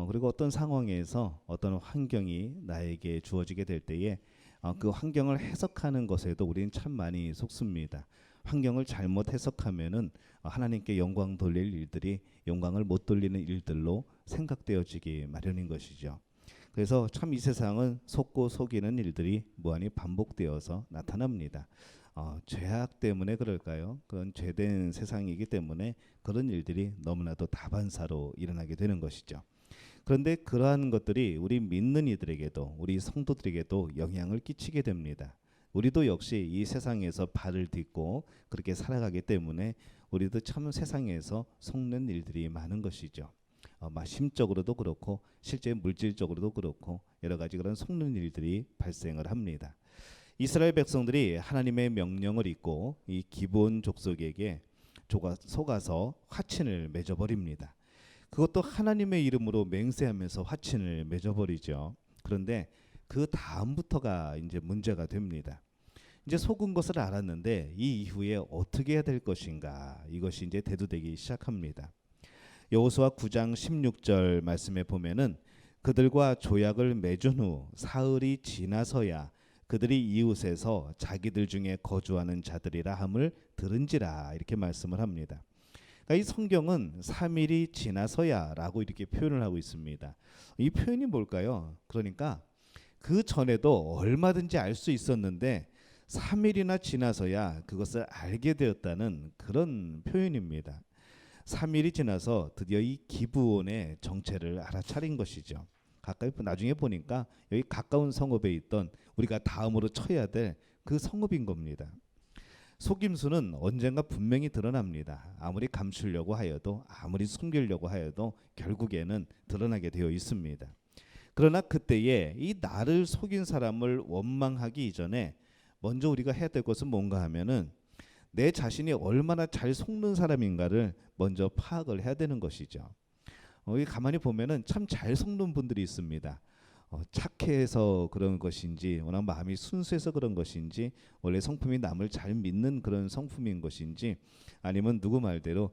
그리고 어떤 상황에서 어떤 환경이 나에게 주어지게 될 때에 그 환경을 해석하는 것에도 우리는 참 많이 속습니다. 환경을 잘못 해석하면은 하나님께 영광 돌릴 일들이 영광을 못 돌리는 일들로 생각되어지기 마련인 것이죠. 그래서 참 이 세상은 속고 속이는 일들이 무한히 반복되어서 나타납니다. 죄악 때문에 그럴까요? 그런 죄된 세상이기 때문에 그런 일들이 너무나도 다반사로 일어나게 되는 것이죠. 그런데 그러한 것들이 우리 믿는 이들에게도 우리 성도들에게도 영향을 끼치게 됩니다. 우리도 역시 이 세상에서 발을 딛고 그렇게 살아가기 때문에 우리도 참 세상에서 속는 일들이 많은 것이죠. 심적으로도 그렇고 실제 물질적으로도 그렇고 여러 가지 그런 속는 일들이 발생을 합니다. 이스라엘 백성들이 하나님의 명령을 잊고 이 기브온 족속에게 속아서 화친을 맺어버립니다. 그것도 하나님의 이름으로 맹세하면서 화친을 맺어버리죠. 그런데 그 다음부터가 이제 문제가 됩니다. 이제 속은 것을 알았는데 이 이후에 어떻게 해야 될 것인가, 이것이 이제 대두되기 시작합니다. 여호수아 9장 16절 말씀에 보면은 그들과 조약을 맺은 후 사흘이 지나서야 그들이 이웃에서 자기들 중에 거주하는 자들이라 함을 들은지라, 이렇게 말씀을 합니다. 그러니까 이 성경은 3일이 지나서야라고 이렇게 표현을 하고 있습니다. 이 표현이 뭘까요? 그러니까 그 전에도 얼마든지 알 수 있었는데 3일이나 지나서야 그것을 알게 되었다는 그런 표현입니다. 3일이 지나서 드디어 이 기브온의 정체를 알아차린 것이죠. 나중에 보니까 여기 가까운 성읍에 있던 우리가 다음으로 쳐야 될 그 성읍인 겁니다. 속임수는 언젠가 분명히 드러납니다. 아무리 감추려고 하여도 아무리 숨기려고 하여도 결국에는 드러나게 되어 있습니다. 그러나 그때에 이 나를 속인 사람을 원망하기 이전에 먼저 우리가 해야 될 것은 뭔가 하면은 내 자신이 얼마나 잘 속는 사람인가를 먼저 파악을 해야 되는 것이죠. 가만히 보면은 참 잘 속는 분들이 있습니다. 착해서 그런 것인지, 워낙 마음이 순수해서 그런 것인지, 원래 성품이 남을 잘 믿는 그런 성품인 것인지, 아니면 누구 말대로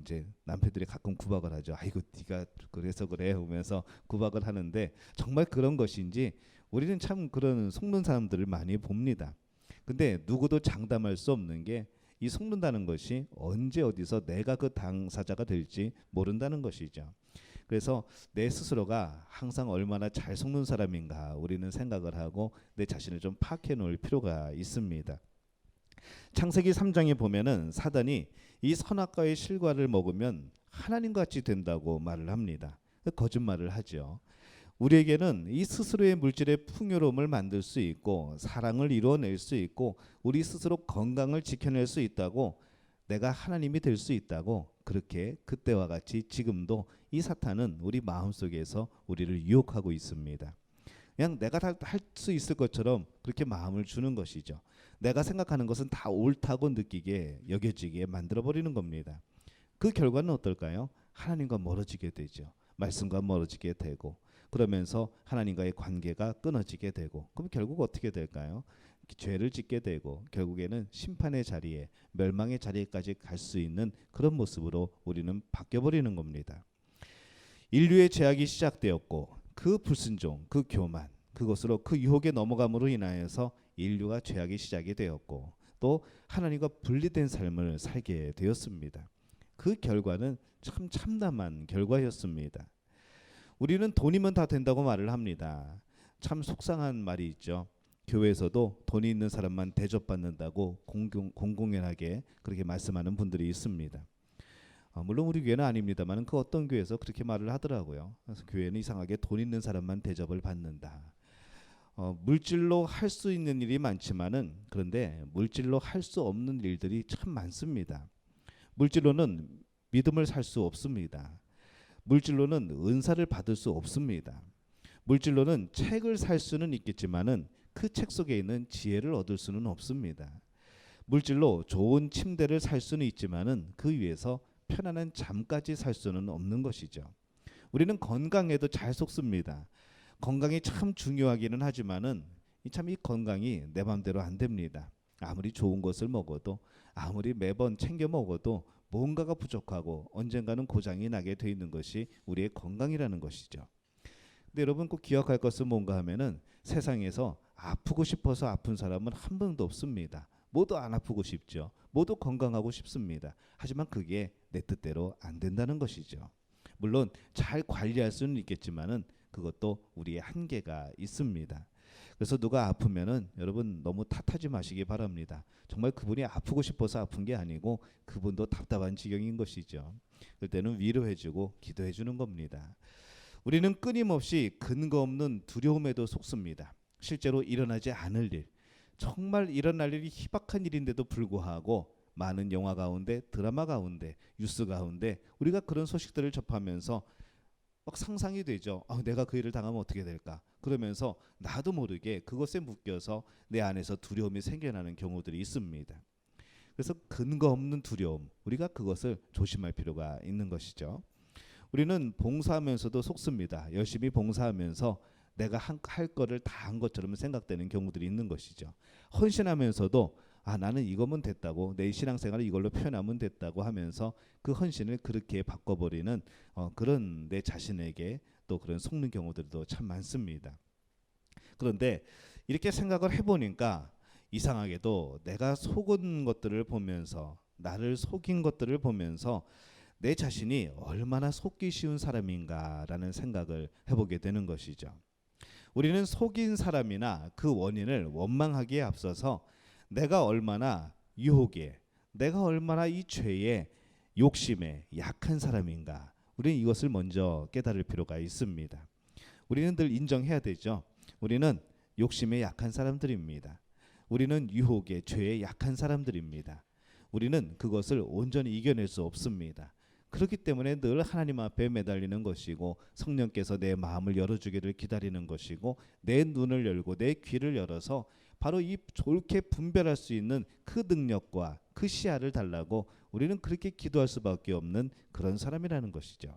이제 남편들이 가끔 구박을 하죠. 아이고 네가 그래서 그래 하면서 구박을 하는데 정말 그런 것인지 우리는 참 그런 속는 사람들을 많이 봅니다. 근데 누구도 장담할 수 없는 게 이 속는다는 것이 언제 어디서 내가 그 당사자가 될지 모른다는 것이죠. 그래서 내 스스로가 항상 얼마나 잘 속는 사람인가 우리는 생각을 하고 내 자신을 좀 파악해 놓을 필요가 있습니다. 창세기 3장에 보면은 사단이 이 선악과의 실과를 먹으면 하나님과 같이 된다고 말을 합니다. 거짓말을 하죠. 우리에게는 이 스스로의 물질의 풍요로움을 만들 수 있고 사랑을 이루어낼 수 있고 우리 스스로 건강을 지켜낼 수 있다고, 내가 하나님이 될 수 있다고, 그렇게 그때와 같이 지금도 이 사탄은 우리 마음속에서 우리를 유혹하고 있습니다. 그냥 내가 할 수 있을 것처럼 그렇게 마음을 주는 것이죠. 내가 생각하는 것은 다 옳다고 느끼게 여겨지게 만들어버리는 겁니다. 그 결과는 어떨까요? 하나님과 멀어지게 되죠. 말씀과 멀어지게 되고, 그러면서 하나님과의 관계가 끊어지게 되고, 그럼 결국 어떻게 될까요? 죄를 짓게 되고 결국에는 심판의 자리에, 멸망의 자리에까지 갈 수 있는 그런 모습으로 우리는 바뀌어버리는 겁니다. 인류의 죄악이 시작되었고 그 불순종, 그 교만, 그것으로 그 유혹에 넘어감으로 인하여서 인류가 죄악이 시작이 되었고 또 하나님과 분리된 삶을 살게 되었습니다. 그 결과는 참 참담한 결과였습니다. 우리는 돈이면 다 된다고 말을 합니다. 참 속상한 말이 있죠. 교회에서도 돈이 있는 사람만 대접받는다고 공공연하게 그렇게 말씀하는 분들이 있습니다. 물론 우리 교회는 아닙니다만 그 어떤 교회에서 그렇게 말을 하더라고요. 그래서 교회는 이상하게 돈 있는 사람만 대접을 받는다. 물질로 할 수 있는 일이 많지만은 그런데 물질로 할 수 없는 일들이 참 많습니다. 물질로는 믿음을 살 수 없습니다. 물질로는 은사를 받을 수 없습니다. 물질로는 책을 살 수는 있겠지만은 그 책 속에 있는 지혜를 얻을 수는 없습니다. 물질로 좋은 침대를 살 수는 있지만은 그 위에서 편안한 잠까지 살 수는 없는 것이죠. 우리는 건강에도 잘 속습니다. 건강이 참 중요하기는 하지만은 참 이 건강이 내 맘대로 안 됩니다. 아무리 좋은 것을 먹어도 아무리 매번 챙겨 먹어도 뭔가가 부족하고 언젠가는 고장이 나게 돼 있는 것이 우리의 건강이라는 것이죠. 근데 여러분 꼭 기억할 것은 뭔가 하면은 세상에서 아프고 싶어서 아픈 사람은 한 명도 없습니다. 모두 안 아프고 싶죠. 모두 건강하고 싶습니다. 하지만 그게 내 뜻대로 안 된다는 것이죠. 물론 잘 관리할 수는 있겠지만은 그것도 우리의 한계가 있습니다. 그래서 누가 아프면은 여러분 너무 탓하지 마시기 바랍니다. 정말 그분이 아프고 싶어서 아픈 게 아니고 그분도 답답한 지경인 것이죠. 그때는 위로해주고 기도해주는 겁니다. 우리는 끊임없이 근거 없는 두려움에도 속습니다. 실제로 일어나지 않을 일, 정말 일어날 일이 희박한 일인데도 불구하고 많은 영화 가운데, 드라마 가운데, 뉴스 가운데 우리가 그런 소식들을 접하면서 막 상상이 되죠. 내가 그 일을 당하면 어떻게 될까? 그러면서 나도 모르게 그것에 묶여서 내 안에서 두려움이 생겨나는 경우들이 있습니다. 그래서 근거 없는 두려움, 우리가 그것을 조심할 필요가 있는 것이죠. 우리는 봉사하면서도 속습니다. 열심히 봉사하면서 내가 할 거를 다 한 것처럼 생각되는 경우들이 있는 것이죠. 헌신하면서도 나는 이거면 됐다고, 내 신앙생활을 이걸로 표현하면 됐다고 하면서 그 헌신을 그렇게 바꿔버리는 그런 내 자신에게 또 그런 속는 경우들도 참 많습니다. 그런데 이렇게 생각을 해보니까 이상하게도 내가 속은 것들을 보면서, 나를 속인 것들을 보면서 내 자신이 얼마나 속기 쉬운 사람인가라는 생각을 해보게 되는 것이죠. 우리는 속인 사람이나 그 원인을 원망하기에 앞서서 내가 얼마나 유혹에, 내가 얼마나 이 죄에, 욕심에 약한 사람인가, 우리는 이것을 먼저 깨달을 필요가 있습니다. 우리는 늘 인정해야 되죠. 우리는 욕심에 약한 사람들입니다. 우리는 유혹에, 죄에 약한 사람들입니다. 우리는 그것을 온전히 이겨낼 수 없습니다. 그렇기 때문에 늘 하나님 앞에 매달리는 것이고, 성령께서 내 마음을 열어주기를 기다리는 것이고, 내 눈을 열고 내 귀를 열어서 바로 이 좋게 분별할 수 있는 그 능력과 그 시야를 달라고 우리는 그렇게 기도할 수밖에 없는 그런 사람이라는 것이죠.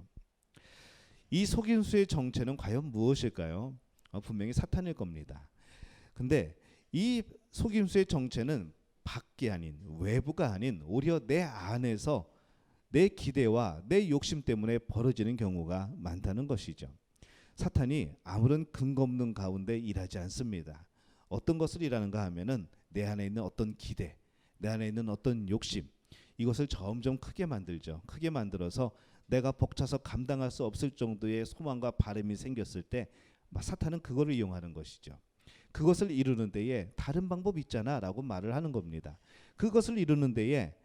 이 속임수의 정체는 과연 무엇일까요? 분명히 사탄일 겁니다. 근데 이 속임수의 정체는 밖이 아닌, 외부가 아닌 오히려 내 안에서 내 기대와 내 욕심 때문에 벌어지는 경우가 많다는 것이죠. 사탄이 아무런 근거 없는 가운데 일하지 않습니다. 어떤 것을 일하는가 하면은 내 안에 있는 어떤 기대, 내 안에 있는 어떤 욕심, 이것을 점점 크게 만들죠. 크게 만들어서 내가 벅차서 감당할 수 없을 정도의 소망과 바람이 생겼을 때 사탄은 그거를 이용하는 것이죠. 그것을 이루는 데에 다른 방법이 있잖아 라고 말을 하는 겁니다. 그것을 이루는 데에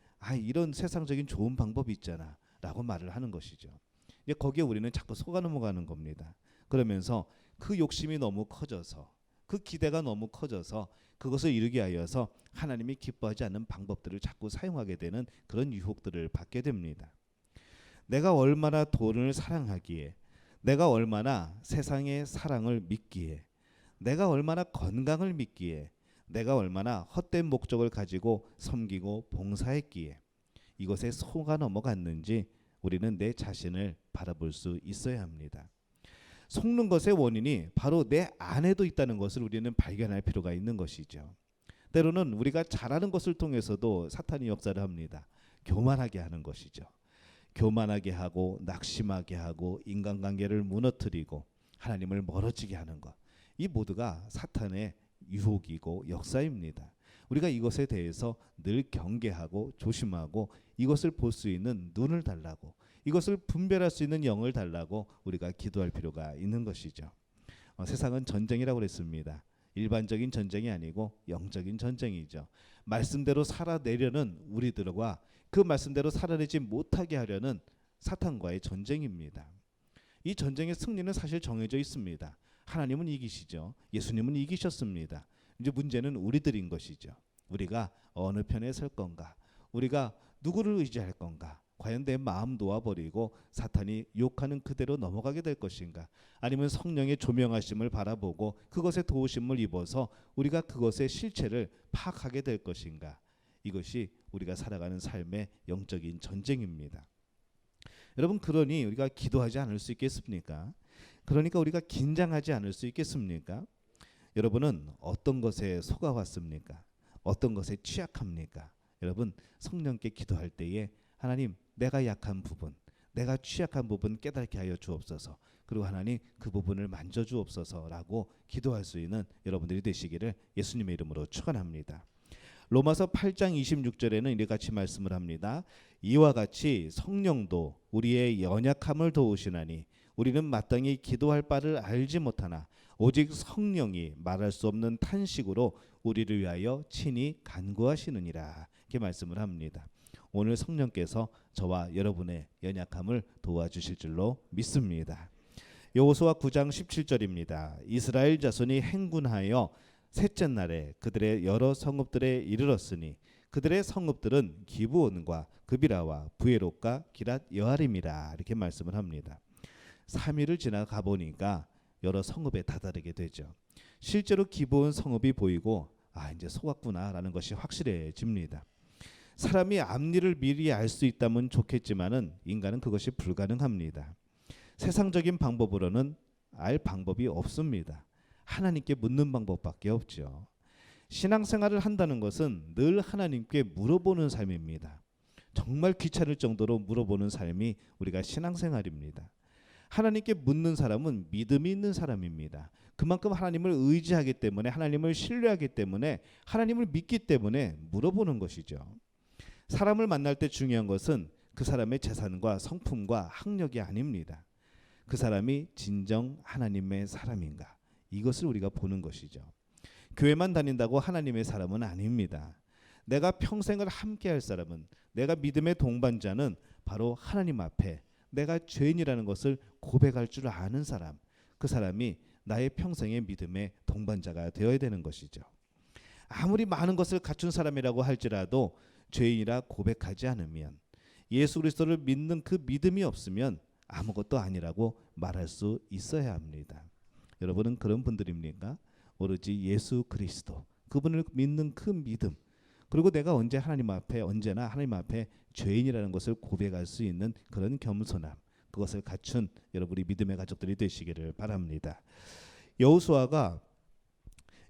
이런 세상적인 좋은 방법이 있잖아 라고 말을 하는 것이죠. 이제 거기에 우리는 자꾸 속아 넘어가는 겁니다. 그러면서 그 욕심이 너무 커져서, 그 기대가 너무 커져서 그것을 이루기 위하여서 하나님이 기뻐하지 않는 방법들을 자꾸 사용하게 되는 그런 유혹들을 받게 됩니다. 내가 얼마나 돈을 사랑하기에, 내가 얼마나 세상의 사랑을 믿기에, 내가 얼마나 건강을 믿기에, 내가 얼마나 헛된 목적을 가지고 섬기고 봉사했기에 이것에 속아 넘어갔는지 우리는 내 자신을 바라볼 수 있어야 합니다. 속는 것의 원인이 바로 내 안에도 있다는 것을 우리는 발견할 필요가 있는 것이죠. 때로는 우리가 잘하는 것을 통해서도 사탄이 역사를 합니다. 교만하게 하는 것이죠. 교만하게 하고 낙심하게 하고 인간관계를 무너뜨리고 하나님을 멀어지게 하는 것, 이 모두가 사탄의 유혹이고 역사입니다. 우리가 이것에 대해서 늘 경계하고 조심하고 이것을 볼 수 있는 눈을 달라고, 이것을 분별할 수 있는 영을 달라고 우리가 기도할 필요가 있는 것이죠. 세상은 전쟁이라고 그랬습니다. 일반적인 전쟁이 아니고 영적인 전쟁이죠. 말씀대로 살아내려는 우리들과 그 말씀대로 살아내지 못하게 하려는 사탄과의 전쟁입니다. 이 전쟁의 승리는 사실 정해져 있습니다. 하나님은 이기시죠. 예수님은 이기셨습니다. 이제 문제는 우리들인 것이죠. 우리가 어느 편에 설 건가? 우리가 누구를 의지할 건가? 과연 내 마음 놓아버리고 사탄이 욕하는 그대로 넘어가게 될 것인가? 아니면 성령의 조명하심을 바라보고 그것에 도우심을 입어서 우리가 그것의 실체를 파악하게 될 것인가? 이것이 우리가 살아가는 삶의 영적인 전쟁입니다. 여러분, 그러니 우리가 기도하지 않을 수 있겠습니까? 그러니까 우리가 긴장하지 않을 수 있겠습니까? 여러분은 어떤 것에 속아왔습니까? 어떤 것에 취약합니까? 여러분, 성령께 기도할 때에 하나님, 내가 약한 부분, 내가 취약한 부분 깨닫게 하여 주옵소서. 그리고 하나님, 그 부분을 만져 주옵소서라고 기도할 수 있는 여러분들이 되시기를 예수님의 이름으로 축원합니다. 로마서 8장 26절에는 이와 같이 말씀을 합니다. 이와 같이 성령도 우리의 연약함을 도우시나니 우리는 마땅히 기도할 바를 알지 못하나 오직 성령이 말할 수 없는 탄식으로 우리를 위하여 친히 간구하시느니라. 이렇게 말씀을 합니다. 오늘 성령께서 저와 여러분의 연약함을 도와주실 줄로 믿습니다. 여호수아 9장 17절입니다. 이스라엘 자손이 행군하여 셋째 날에 그들의 여러 성읍들에 이르렀으니 그들의 성읍들은 기브온과 그비라와 부에롯과 기랏 여아림이라. 이렇게 말씀을 합니다. 3일을 지나가 보니까 여러 성읍에 다다르게 되죠. 실제로 기브온 성읍이 보이고 이제 속았구나라는 것이 확실해집니다. 사람이 앞일을 미리 알 수 있다면 좋겠지만은 인간은 그것이 불가능합니다. 세상적인 방법으로는 알 방법이 없습니다. 하나님께 묻는 방법밖에 없죠. 신앙생활을 한다는 것은 늘 하나님께 물어보는 삶입니다. 정말 귀찮을 정도로 물어보는 삶이 우리가 신앙생활입니다. 하나님께 묻는 사람은 믿음이 있는 사람입니다. 그만큼 하나님을 의지하기 때문에, 하나님을 신뢰하기 때문에, 하나님을 믿기 때문에 물어보는 것이죠. 사람을 만날 때 중요한 것은 그 사람의 재산과 성품과 학력이 아닙니다. 그 사람이 진정 하나님의 사람인가, 이것을 우리가 보는 것이죠. 교회만 다닌다고 하나님의 사람은 아닙니다. 내가 평생을 함께할 사람은, 내가 믿음의 동반자는 바로 하나님 앞에 내가 죄인이라는 것을 고백할 줄 아는 사람, 그 사람이 나의 평생의 믿음의 동반자가 되어야 되는 것이죠. 아무리 많은 것을 갖춘 사람이라고 할지라도 죄인이라 고백하지 않으면, 예수 그리스도를 믿는 그 믿음이 없으면 아무것도 아니라고 말할 수 있어야 합니다. 여러분은 그런 분들입니까? 오로지 예수 그리스도, 그분을 믿는 그 믿음, 그리고 내가 언제나 하나님 앞에 죄인이라는 것을 고백할 수 있는 그런 겸손함, 그것을 갖춘 여러분이 믿음의 가족들이 되시기를 바랍니다. 여호수아가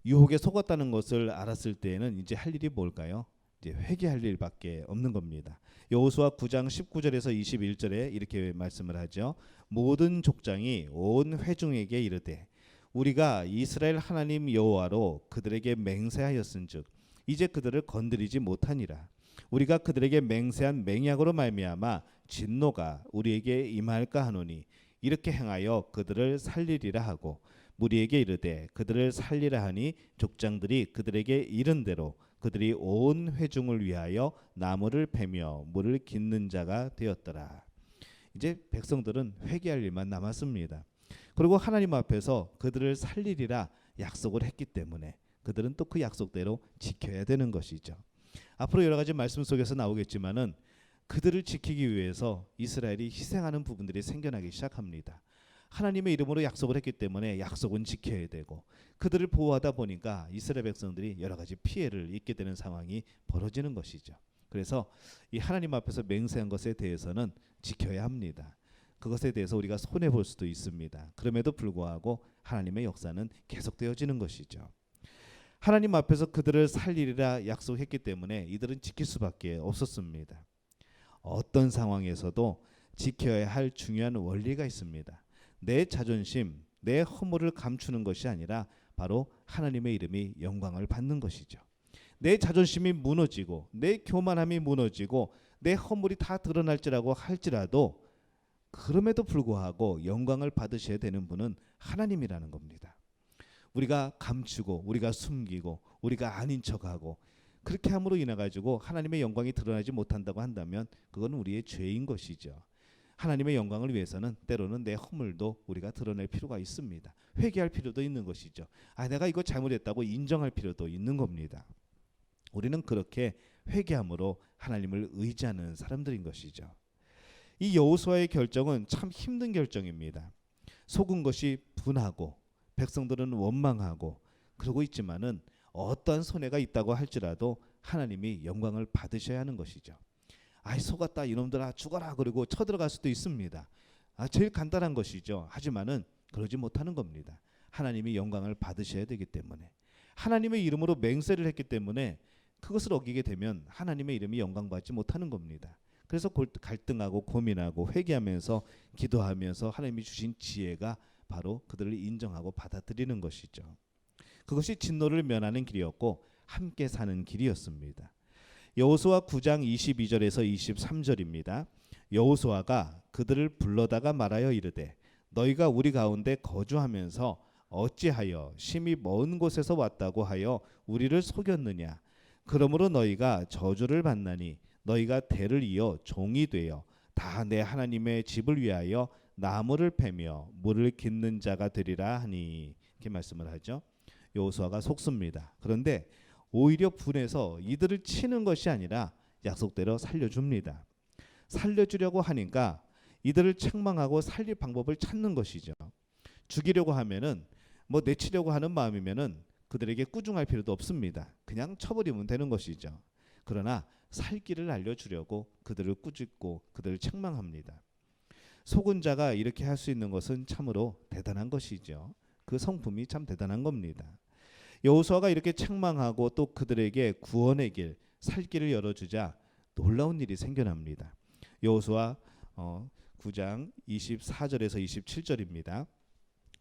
유혹에 속았다는 것을 알았을 때에는 이제 할 일이 뭘까요? 이제 회개할 일밖에 없는 겁니다. 여호수아 9장 19절에서 21절에 이렇게 말씀을 하죠. 모든 족장이 온 회중에게 이르되 우리가 이스라엘 하나님 여호와로 그들에게 맹세하였은즉 이제 그들을 건드리지 못하니라. 우리가 그들에게 맹세한 맹약으로 말미암아 진노가 우리에게 임할까 하노니 이렇게 행하여 그들을 살리리라 하고 무리에게 이르되 그들을 살리라 하니 족장들이 그들에게 이른 대로 그들이 온 회중을 위하여 나무를 베며 물을 깃는 자가 되었더라. 이제 백성들은 회개할 일만 남았습니다. 그리고 하나님 앞에서 그들을 살리리라 약속을 했기 때문에 그들은 또 그 약속대로 지켜야 되는 것이죠. 앞으로 여러 가지 말씀 속에서 나오겠지만은 그들을 지키기 위해서 이스라엘이 희생하는 부분들이 생겨나기 시작합니다. 하나님의 이름으로 약속을 했기 때문에 약속은 지켜야 되고, 그들을 보호하다 보니까 이스라엘 백성들이 여러 가지 피해를 입게 되는 상황이 벌어지는 것이죠. 그래서 이 하나님 앞에서 맹세한 것에 대해서는 지켜야 합니다. 그것에 대해서 우리가 손해 볼 수도 있습니다. 그럼에도 불구하고 하나님의 역사는 계속되어지는 것이죠. 하나님 앞에서 그들을 살리리라 약속했기 때문에 이들은 지킬 수밖에 없었습니다. 어떤 상황에서도 지켜야 할 중요한 원리가 있습니다. 내 자존심, 내 허물을 감추는 것이 아니라 바로 하나님의 이름이 영광을 받는 것이죠. 내 자존심이 무너지고 내 교만함이 무너지고 내 허물이 다 드러날지라고 할지라도 그럼에도 불구하고 영광을 받으셔야 되는 분은 하나님이라는 겁니다. 우리가 감추고 우리가 숨기고 우리가 아닌 척하고 그렇게 함으로 인해 가지고 하나님의 영광이 드러나지 못한다고 한다면 그건 우리의 죄인 것이죠. 하나님의 영광을 위해서는 때로는 내 허물도 우리가 드러낼 필요가 있습니다. 회개할 필요도 있는 것이죠. 내가 이거 잘못했다고 인정할 필요도 있는 겁니다. 우리는 그렇게 회개함으로 하나님을 의지하는 사람들인 것이죠. 이 여호수아의 결정은 참 힘든 결정입니다. 속은 것이 분하고 백성들은 원망하고 그러고 있지만은 어떠한 손해가 있다고 할지라도 하나님이 영광을 받으셔야 하는 것이죠. 아이 속았다 이놈들아 죽어라 그리고 쳐들어갈 수도 있습니다. 제일 간단한 것이죠. 하지만은 그러지 못하는 겁니다. 하나님이 영광을 받으셔야 되기 때문에, 하나님의 이름으로 맹세를 했기 때문에 그것을 어기게 되면 하나님의 이름이 영광받지 못하는 겁니다. 그래서 갈등하고 고민하고 회개하면서 기도하면서 하나님이 주신 지혜가 바로 그들을 인정하고 받아들이는 것이죠. 그것이 진노를 면하는 길이었고 함께 사는 길이었습니다. 여호수아 9장 22절에서 23절입니다. 여호수아가 그들을 불러다가 말하여 이르되 너희가 우리 가운데 거주하면서 어찌하여 심히 먼 곳에서 왔다고 하여 우리를 속였느냐. 그러므로 너희가 저주를 받나니 너희가 대를 이어 종이 되어 다 내 하나님의 집을 위하여 나무를 패며 물을 깃는 자가 되리라 하니, 이렇게 말씀을 하죠. 여호수아가 속습니다. 그런데 오히려 분해서 이들을 치는 것이 아니라 약속대로 살려줍니다. 살려주려고 하니까 이들을 책망하고 살릴 방법을 찾는 것이죠. 죽이려고 하면은 내치려고 하는 마음이면은 그들에게 꾸중할 필요도 없습니다. 그냥 쳐버리면 되는 것이죠. 그러나 살 길을 알려주려고 그들을 꾸짖고 그들을 책망합니다. 속은 자가 이렇게 할 수 있는 것은 참으로 대단한 것이죠. 그 성품이 참 대단한 겁니다. 여호수아가 이렇게 책망하고 또 그들에게 구원의 길, 살 길을 열어주자 놀라운 일이 생겨납니다. 여호수아 9장 24절에서 27절입니다.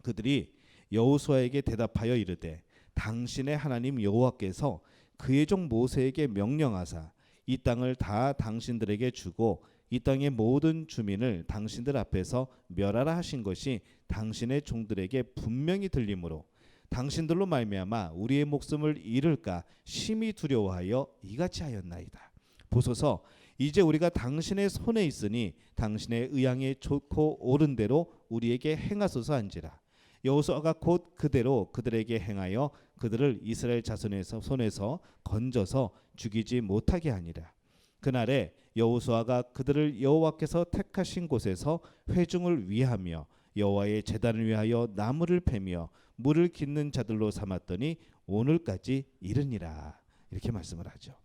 그들이 여호수아에게 대답하여 이르되 당신의 하나님 여호와께서 그의 종 모세에게 명령하사 이 땅을 다 당신들에게 주고 이 땅의 모든 주민을 당신들 앞에서 멸하라 하신 것이 당신의 종들에게 분명히 들리므로 당신들로 말미암아 우리의 목숨을 잃을까 심히 두려워하여 이같이 하였나이다. 보소서, 이제 우리가 당신의 손에 있으니 당신의 의향에 좋고 옳은 대로 우리에게 행하소서 한지라. 여호수아가 곧 그대로 그들에게 행하여 그들을 이스라엘 자손에서 손에서 건져서 죽이지 못하게 하니라. 그날에 여호수아가 그들을 여호와께서 택하신 곳에서 회중을 위하며 여호와의 제단을 위하여 나무를 패며 물을 깃는 자들로 삼았더니 오늘까지 이르니라. 이렇게 말씀을 하죠.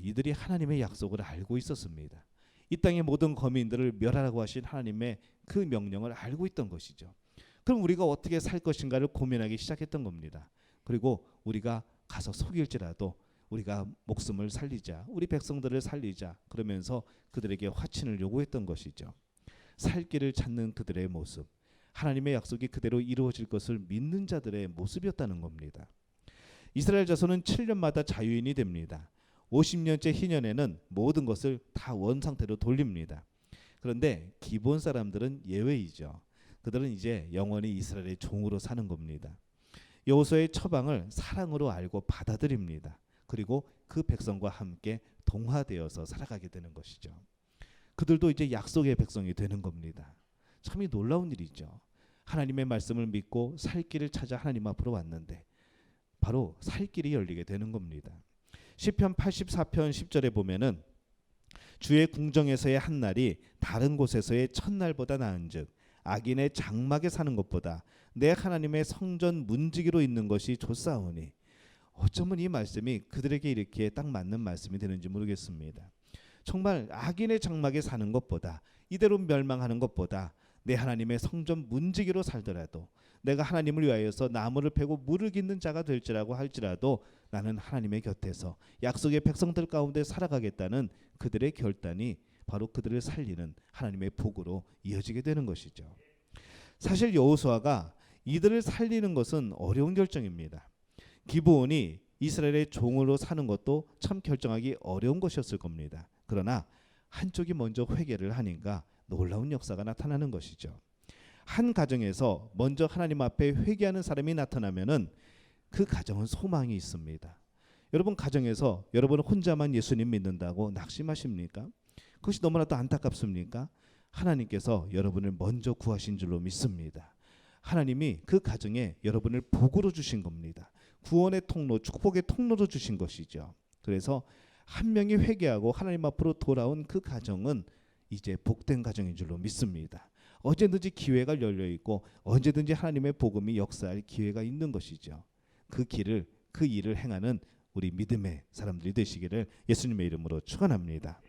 이들이 하나님의 약속을 알고 있었습니다. 이 땅의 모든 거민들을 멸하라고 하신 하나님의 그 명령을 알고 있던 것이죠. 그럼 우리가 어떻게 살 것인가를 고민하기 시작했던 겁니다. 그리고 우리가 가서 속일지라도 우리가 목숨을 살리자, 우리 백성들을 살리자, 그러면서 그들에게 화친을 요구했던 것이죠. 살 길을 찾는 그들의 모습, 하나님의 약속이 그대로 이루어질 것을 믿는 자들의 모습이었다는 겁니다. 이스라엘 자손은 7년마다 자유인이 됩니다. 50년째 희년에는 모든 것을 다 원상태로 돌립니다. 그런데 기본 사람들은 예외이죠. 그들은 이제 영원히 이스라엘의 종으로 사는 겁니다. 여호수아의 처방을 사랑으로 알고 받아들입니다. 그리고 그 백성과 함께 동화되어서 살아가게 되는 것이죠. 그들도 이제 약속의 백성이 되는 겁니다. 참이 놀라운 일이죠. 하나님의 말씀을 믿고 살 길을 찾아 하나님 앞으로 왔는데 바로 살 길이 열리게 되는 겁니다. 시편 84편 10절에 보면은 주의 궁정에서의 한 날이 다른 곳에서의 첫날보다 나은즉 악인의 장막에 사는 것보다 내 하나님의 성전 문지기로 있는 것이 좋사오니. 어쩌면 이 말씀이 그들에게 이렇게 딱 맞는 말씀이 되는지 모르겠습니다. 정말 악인의 장막에 사는 것보다, 이대로 멸망하는 것보다 내 하나님의 성전 문지기로 살더라도, 내가 하나님을 위하여서 나무를 패고 물을 깃는 자가 될지라고 할지라도 나는 하나님의 곁에서 약속의 백성들 가운데 살아가겠다는 그들의 결단이 바로 그들을 살리는 하나님의 복으로 이어지게 되는 것이죠. 사실 여호수아가 이들을 살리는 것은 어려운 결정입니다. 기브온이 이스라엘의 종으로 사는 것도 참 결정하기 어려운 것이었을 겁니다. 그러나 한쪽이 먼저 회개를 하니까 놀라운 역사가 나타나는 것이죠. 한 가정에서 먼저 하나님 앞에 회개하는 사람이 나타나면은 그 가정은 소망이 있습니다. 여러분 가정에서 여러분 혼자만 예수님 믿는다고 낙심하십니까? 그것이 너무나도 안타깝습니까? 하나님께서 여러분을 먼저 구하신 줄로 믿습니다. 하나님이 그 가정에 여러분을 복으로 주신 겁니다. 구원의 통로, 축복의 통로로 주신 것이죠. 그래서 한 명이 회개하고 하나님 앞으로 돌아온 그 가정은 이제 복된 가정인 줄로 믿습니다. 언제든지 기회가 열려 있고 언제든지 하나님의 복음이 역사할 기회가 있는 것이죠. 그 길을, 그 일을 행하는 우리 믿음의 사람들이 되시기를 예수님의 이름으로 축원합니다.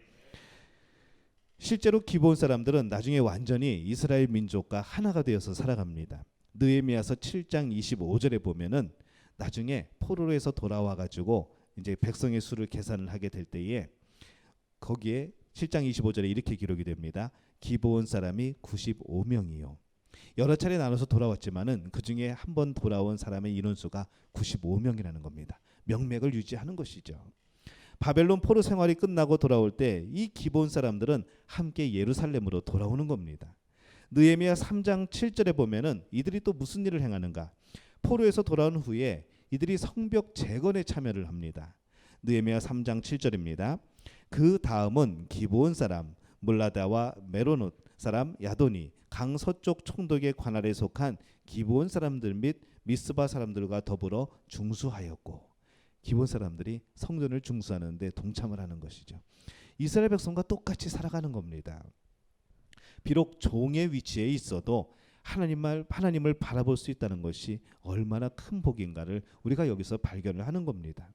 실제로 기브온 사람들은 나중에 완전히 이스라엘 민족과 하나가 되어서 살아갑니다. 느헤미야서 7장 25절에 보면은 나중에 포로로에서 돌아와 가지고 이제 백성의 수를 계산을 하게 될 때에 거기에 7장 25절에 이렇게 기록이 됩니다. 기브온 사람이 95명이요. 여러 차례 나눠서 돌아왔지만은 그 중에 한 번 돌아온 사람의 인원수가 95명이라는 겁니다. 명맥을 유지하는 것이죠. 바벨론 포로 생활이 끝나고 돌아올 때 이 기브온 사람들은 함께 예루살렘으로 돌아오는 겁니다. 느헤미야 3장 7절에 보면은 이들이 또 무슨 일을 행하는가? 포로에서 돌아온 후에 이들이 성벽 재건에 참여를 합니다. 느헤미야 3장 7절입니다. 그 다음은 기브온 사람 물라다와 메로노 사람 야도니 강 서쪽 총독의 관할에 속한 기브온 사람들 및 미스바 사람들과 더불어 중수하였고, 기브온 사람들이 성전을 중수하는데 동참을 하는 것이죠. 이스라엘 백성과 똑같이 살아가는 겁니다. 비록 종의 위치에 있어도 하나님을 바라볼 수 있다는 것이 얼마나 큰 복인가를 우리가 여기서 발견을 하는 겁니다.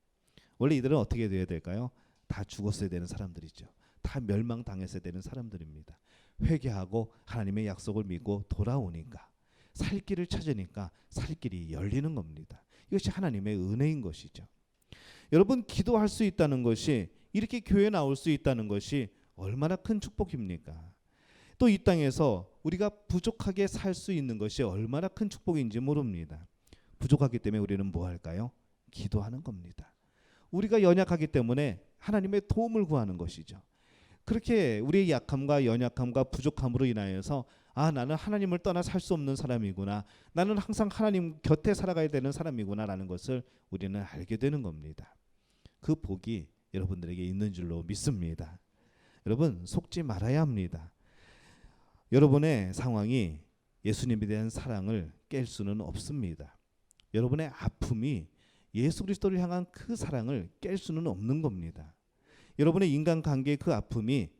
원래 이들은 어떻게 되어야 될까요? 다 죽었어야 되는 사람들이죠. 다 멸망당했어야 되는 사람들입니다. 회개하고 하나님의 약속을 믿고 돌아오니까, 살 길을 찾으니까 살 길이 열리는 겁니다. 이것이 하나님의 은혜인 것이죠. 여러분, 기도할 수 있다는 것이, 이렇게 교회에 나올 수 있다는 것이 얼마나 큰 축복입니까? 또 이 땅에서 우리가 부족하게 살 수 있는 것이 얼마나 큰 축복인지 모릅니다. 부족하기 때문에 우리는 뭐 할까요? 기도하는 겁니다. 우리가 연약하기 때문에 하나님의 도움을 구하는 것이죠. 그렇게 우리의 약함과 연약함과 부족함으로 인하여서 나는 하나님을 떠나 살 수 없는 사람이구나, 나는 항상 하나님 곁에 살아가야 되는 사람이구나 라는 것을 우리는 알게 되는 겁니다. 그 복이 여러분들에게 있는 줄로 믿습니다. 여러분, 속지 말아야 합니다. 여러분의 상황이 예수님에 대한 사랑을 깰 수는 없습니다. 여러분의 아픔이 예수 그리스도를 향한 그 사랑을 깰 수는 없는 겁니다. 여러분의 인간관계의 그 아픔이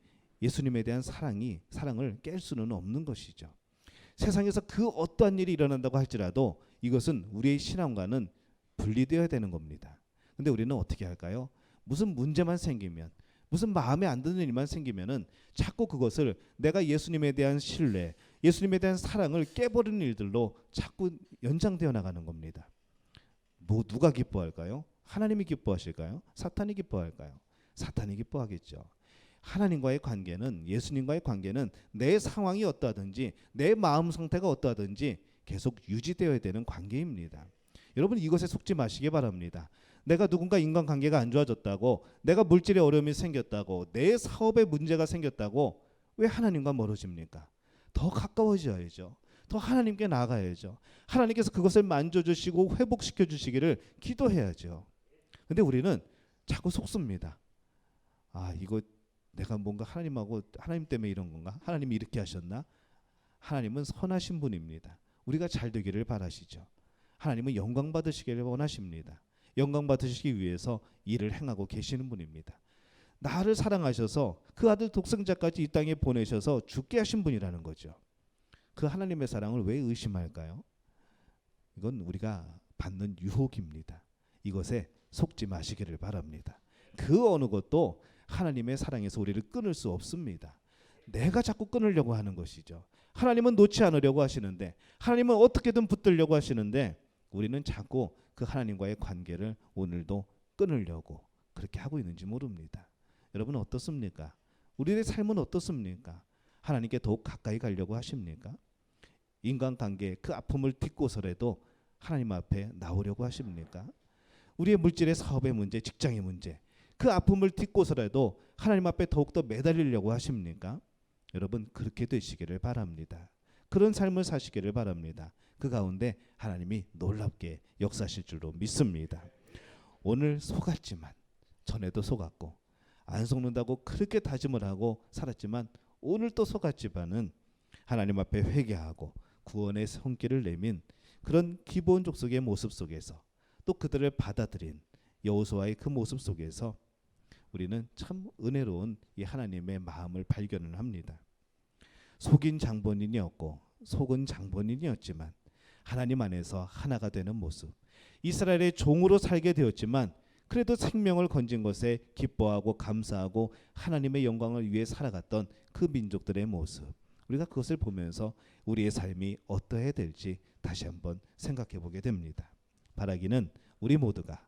예수님에 대한 사랑을 깰 수는 없는 것이죠. 세상에서 그 어떠한 일이 일어난다고 할지라도 이것은 우리의 신앙과는 분리되어야 되는 겁니다. 근데 우리는 어떻게 할까요? 무슨 문제만 생기면, 무슨 마음에 안 드는 일만 생기면은 자꾸 그것을 내가 예수님에 대한 신뢰, 예수님에 대한 사랑을 깨버리는 일들로 자꾸 연장되어 나가는 겁니다. 누가 기뻐할까요? 하나님이 기뻐하실까요? 사탄이 기뻐할까요? 사탄이 기뻐하겠죠. 하나님과의 관계는, 예수님과의 관계는 내 상황이 어떠하든지 내 마음 상태가 어떠하든지 계속 유지되어야 되는 관계입니다. 여러분, 이것에 속지 마시기 바랍니다. 내가 누군가 인간관계가 안 좋아졌다고, 내가 물질의 어려움이 생겼다고, 내 사업에 문제가 생겼다고 왜 하나님과 멀어집니까? 더 가까워져야죠. 더 하나님께 나아가야죠. 하나님께서 그것을 만져주시고 회복시켜 주시기를 기도해야죠. 근데 우리는 자꾸 속습니다. 이거 내가 뭔가 하나님 때문에 이런 건가? 하나님이 이렇게 하셨나? 하나님은 선하신 분입니다. 우리가 잘 되기를 바라시죠. 하나님은 영광 받으시기를 원하십니다. 영광 받으시기 위해서 일을 행하고 계시는 분입니다. 나를 사랑하셔서 그 아들 독생자까지 이 땅에 보내셔서 죽게 하신 분이라는 거죠. 그 하나님의 사랑을 왜 의심할까요? 이건 우리가 받는 유혹입니다. 이것에 속지 마시기를 바랍니다. 그 어느 것도 하나님의 사랑에서 우리를 끊을 수 없습니다. 내가 자꾸 끊으려고 하는 것이죠. 하나님은 놓지 않으려고 하시는데, 하나님은 어떻게든 붙들려고 하시는데, 우리는 자꾸 그 하나님과의 관계를 오늘도 끊으려고 그렇게 하고 있는지 모릅니다. 여러분, 어떻습니까? 우리의 삶은 어떻습니까? 하나님께 더욱 가까이 가려고 하십니까? 인간관계 그 아픔을 딛고서라도 하나님 앞에 나오려고 하십니까? 우리의 물질의 사업의 문제, 직장의 문제, 그 아픔을 딛고서라도 하나님 앞에 더욱더 매달리려고 하십니까? 여러분, 그렇게 되시기를 바랍니다. 그런 삶을 사시기를 바랍니다. 그 가운데 하나님이 놀랍게 역사하실 줄로 믿습니다. 오늘 속았지만, 전에도 속았고, 안 속는다고 그렇게 다짐을 하고 살았지만 오늘 또 속았지만은 하나님 앞에 회개하고 구원의 손길을 내민 그런 기브온 족속의 모습 속에서, 또 그들을 받아들인 여호수아의 그 모습 속에서 우리는 참 은혜로운 이 하나님의 마음을 발견을 합니다. 속인 장본인이었고 속은 장본인이었지만 하나님 안에서 하나가 되는 모습, 이스라엘의 종으로 살게 되었지만 그래도 생명을 건진 것에 기뻐하고 감사하고 하나님의 영광을 위해 살아갔던 그 민족들의 모습, 우리가 그것을 보면서 우리의 삶이 어떠해야 될지 다시 한번 생각해 보게 됩니다. 바라기는 우리 모두가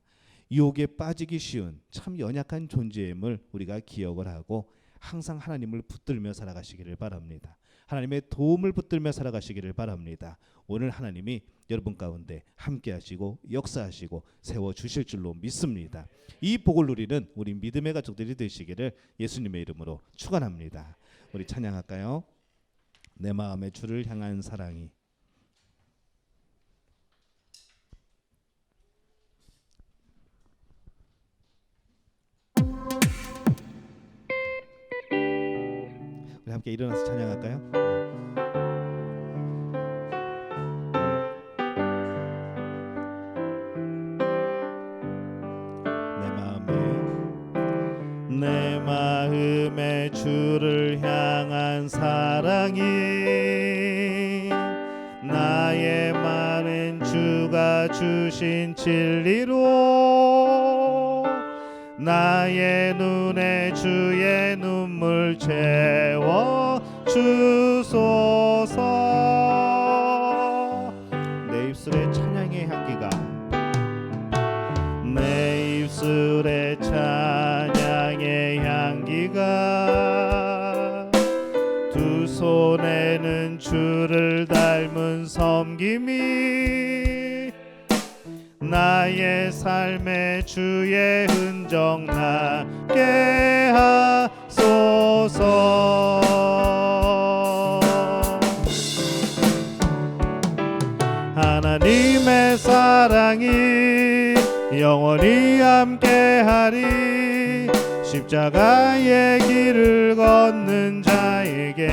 유혹에 빠지기 쉬운 참 연약한 존재임을 우리가 기억을 하고 항상 하나님을 붙들며 살아가시기를 바랍니다. 하나님의 도움을 붙들며 살아가시기를 바랍니다. 오늘 하나님이 여러분 가운데 함께 하시고 역사하시고 세워주실 줄로 믿습니다. 이 복을 누리는 우리 믿음의 가족들이 되시기를 예수님의 이름으로 축원합니다. 우리 찬양할까요? 내 마음의 주를 향한 사랑이. 우리 함께 일어나서 찬양할까요? 내 마음의 주를 향한 사랑이 나의 많은 주가 주신 진리로 나의 눈에 주의 눈물 채워 주소서. 내 입술에 찬양의 향기가 내 입술에 찬양의 향기가 두 손에는 주를 닮은 섬김이 나의 삶에 주의 흔적 나게 하소서. 하나님의 사랑이 영원히 함께하리. 십자가의 길을 걷는 자에게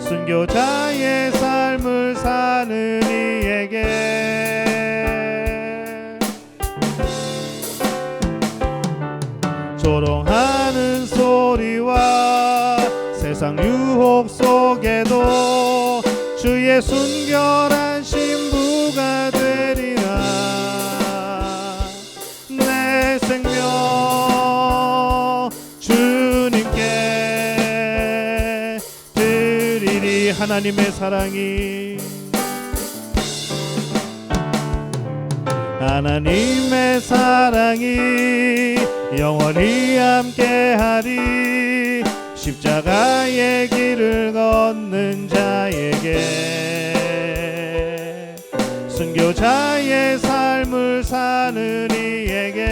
순교자의 삶을 사는 이에게 조롱하는 소리와 세상 유혹 속에도 주의 순결한 신부가 되리라. 내 생명 주님께 드리리. 하나님의 사랑이 하나님의 사랑이 영원히 함께하리. 십자가의 길을 걷는 자에게 순교자의 삶을 사는 이에게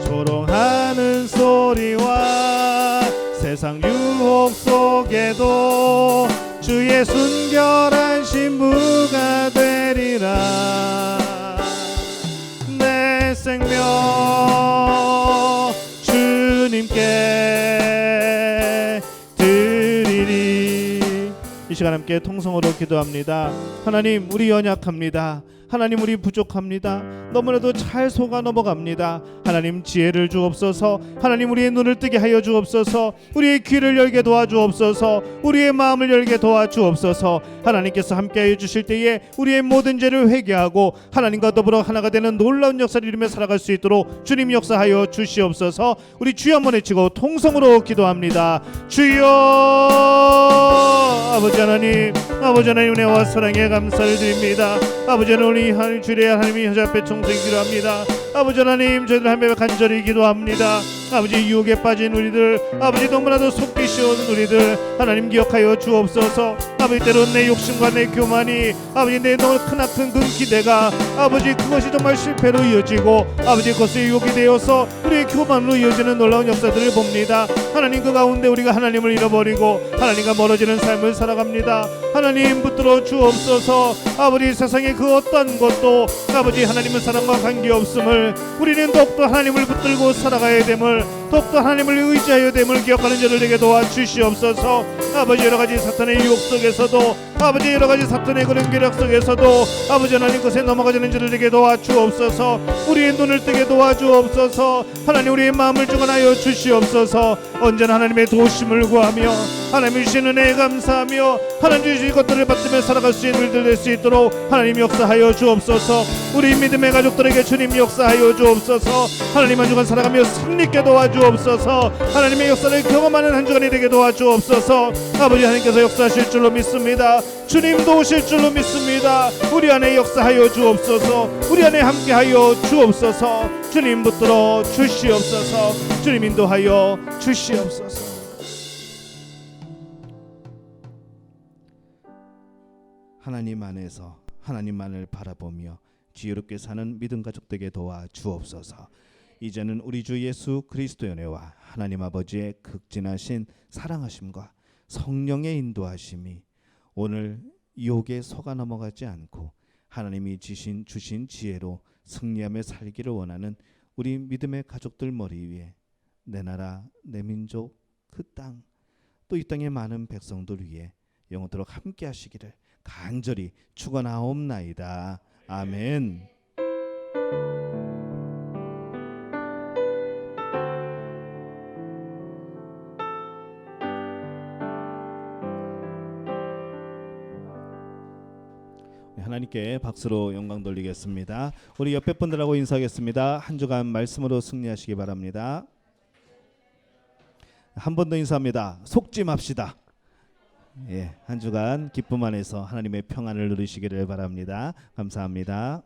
조롱하는 소리와 세상 유혹 속에도 주의 순결한 신부가 되리라. 내 생명 주님께 드리리. 이 시간 함께 통성으로 기도합니다. 하나님, 우리 연약합니다. 하나님, 우리 부족합니다. 너무나도 잘 속아 넘어갑니다. 하나님, 지혜를 주옵소서. 하나님, 우리의 눈을 뜨게 하여 주옵소서. 우리의 귀를 열게 도와주옵소서. 우리의 마음을 열게 도와주옵소서. 하나님께서 함께하여 주실 때에 우리의 모든 죄를 회개하고 하나님과 더불어 하나가 되는 놀라운 역사를 이루며 살아갈 수 있도록 주님 역사하여 주시옵소서. 우리 주여 한번 외치고 통성으로 기도합니다. 주여. 아버지 하나님, 아버지 하나님 은혜와 사랑에 감사를 드립니다. 아버지 하나님, 우리 주의 하나님이 혀자 앞에 총성기로 합니다. 아버지 하나님, 저희들 하나님 간절히 기도합니다. 아버지, 유혹에 빠진 우리들, 아버지 너무나도 속기 쉬운 우리들 하나님 기억하여 주옵소서. 아버지, 때론 내 욕심과 내 교만이 아버지 내 너무 크나큰 그 기대가 아버지 그것이 정말 실패로 이어지고 아버지 그것이 유혹이 되어서 우리의 교만으로 이어지는 놀라운 역사들을 봅니다. 하나님, 그 가운데 우리가 하나님을 잃어버리고 하나님과 멀어지는 삶을 살아갑니다. 하나님, 붙들어 주옵소서. 아버지, 세상의 그 어떤 것도 아버지 하나님의 사랑과 관계없음을 우리는 더욱더 하나님을 붙들고 살아가야 됨을, 더욱더 하나님을 의지하여 됨을 기억하는 저들에게 도와주시옵소서. 아버지, 여러가지 사탄의 유혹 속에서도 아버지 여러 가지 사탄의 그런 계략 속에서도 아버지 하나님 것에 넘어가지는 자를 되게 도와주옵소서. 우리의 눈을 뜨게 도와주옵소서. 하나님 우리의 마음을 주관하여 주시옵소서. 언제나 하나님의 도우심을 구하며 하나님 주신 은혜에 감사하며 하나님 주신 것들을 받으며 살아갈 수 있는 일들 될 수 있도록 하나님 역사하여 주옵소서. 우리 믿음의 가족들에게 주님 역사하여 주옵소서. 하나님 한 주간 살아가며 승리있게 도와주옵소서. 하나님의 역사를 경험하는 한 주간이 되게 도와주옵소서. 아버지 하나님께서 역사하실 줄로 믿습니다. 주님 도우실 줄로 믿습니다. 우리 안에 역사하여 주옵소서. 우리 안에 함께하여 주옵소서. 주님 붙들어 주시옵소서. 주님 인도하여 주시옵소서. 하나님 안에서 하나님만을 바라보며 지혜롭게 사는 믿음 가족되게 도와 주옵소서. 이제는 우리 주 예수 그리스도의 은혜와 하나님 아버지의 극진하신 사랑하심과 성령의 인도하심이 오늘 유혹에 속아 넘어가지 않고 하나님이 주신 지혜로 승리하며 살기를 원하는 우리 믿음의 가족들 머리 위에 내 나라 내 민족 그 땅 또 이 땅의 많은 백성들 위해 영원토록 함께 하시기를 간절히 축원하옵나이다. 아멘. 하나님께 박수로 영광 돌리겠습니다. 우리 옆에 분들하고 인사하겠습니다. 한 주간 말씀으로 승리하시기 바랍니다. 한 번 더 인사합니다. 속지 맙시다. 한 주간 기쁨 안에서 하나님의 평안을 누리시기를 바랍니다. 감사합니다.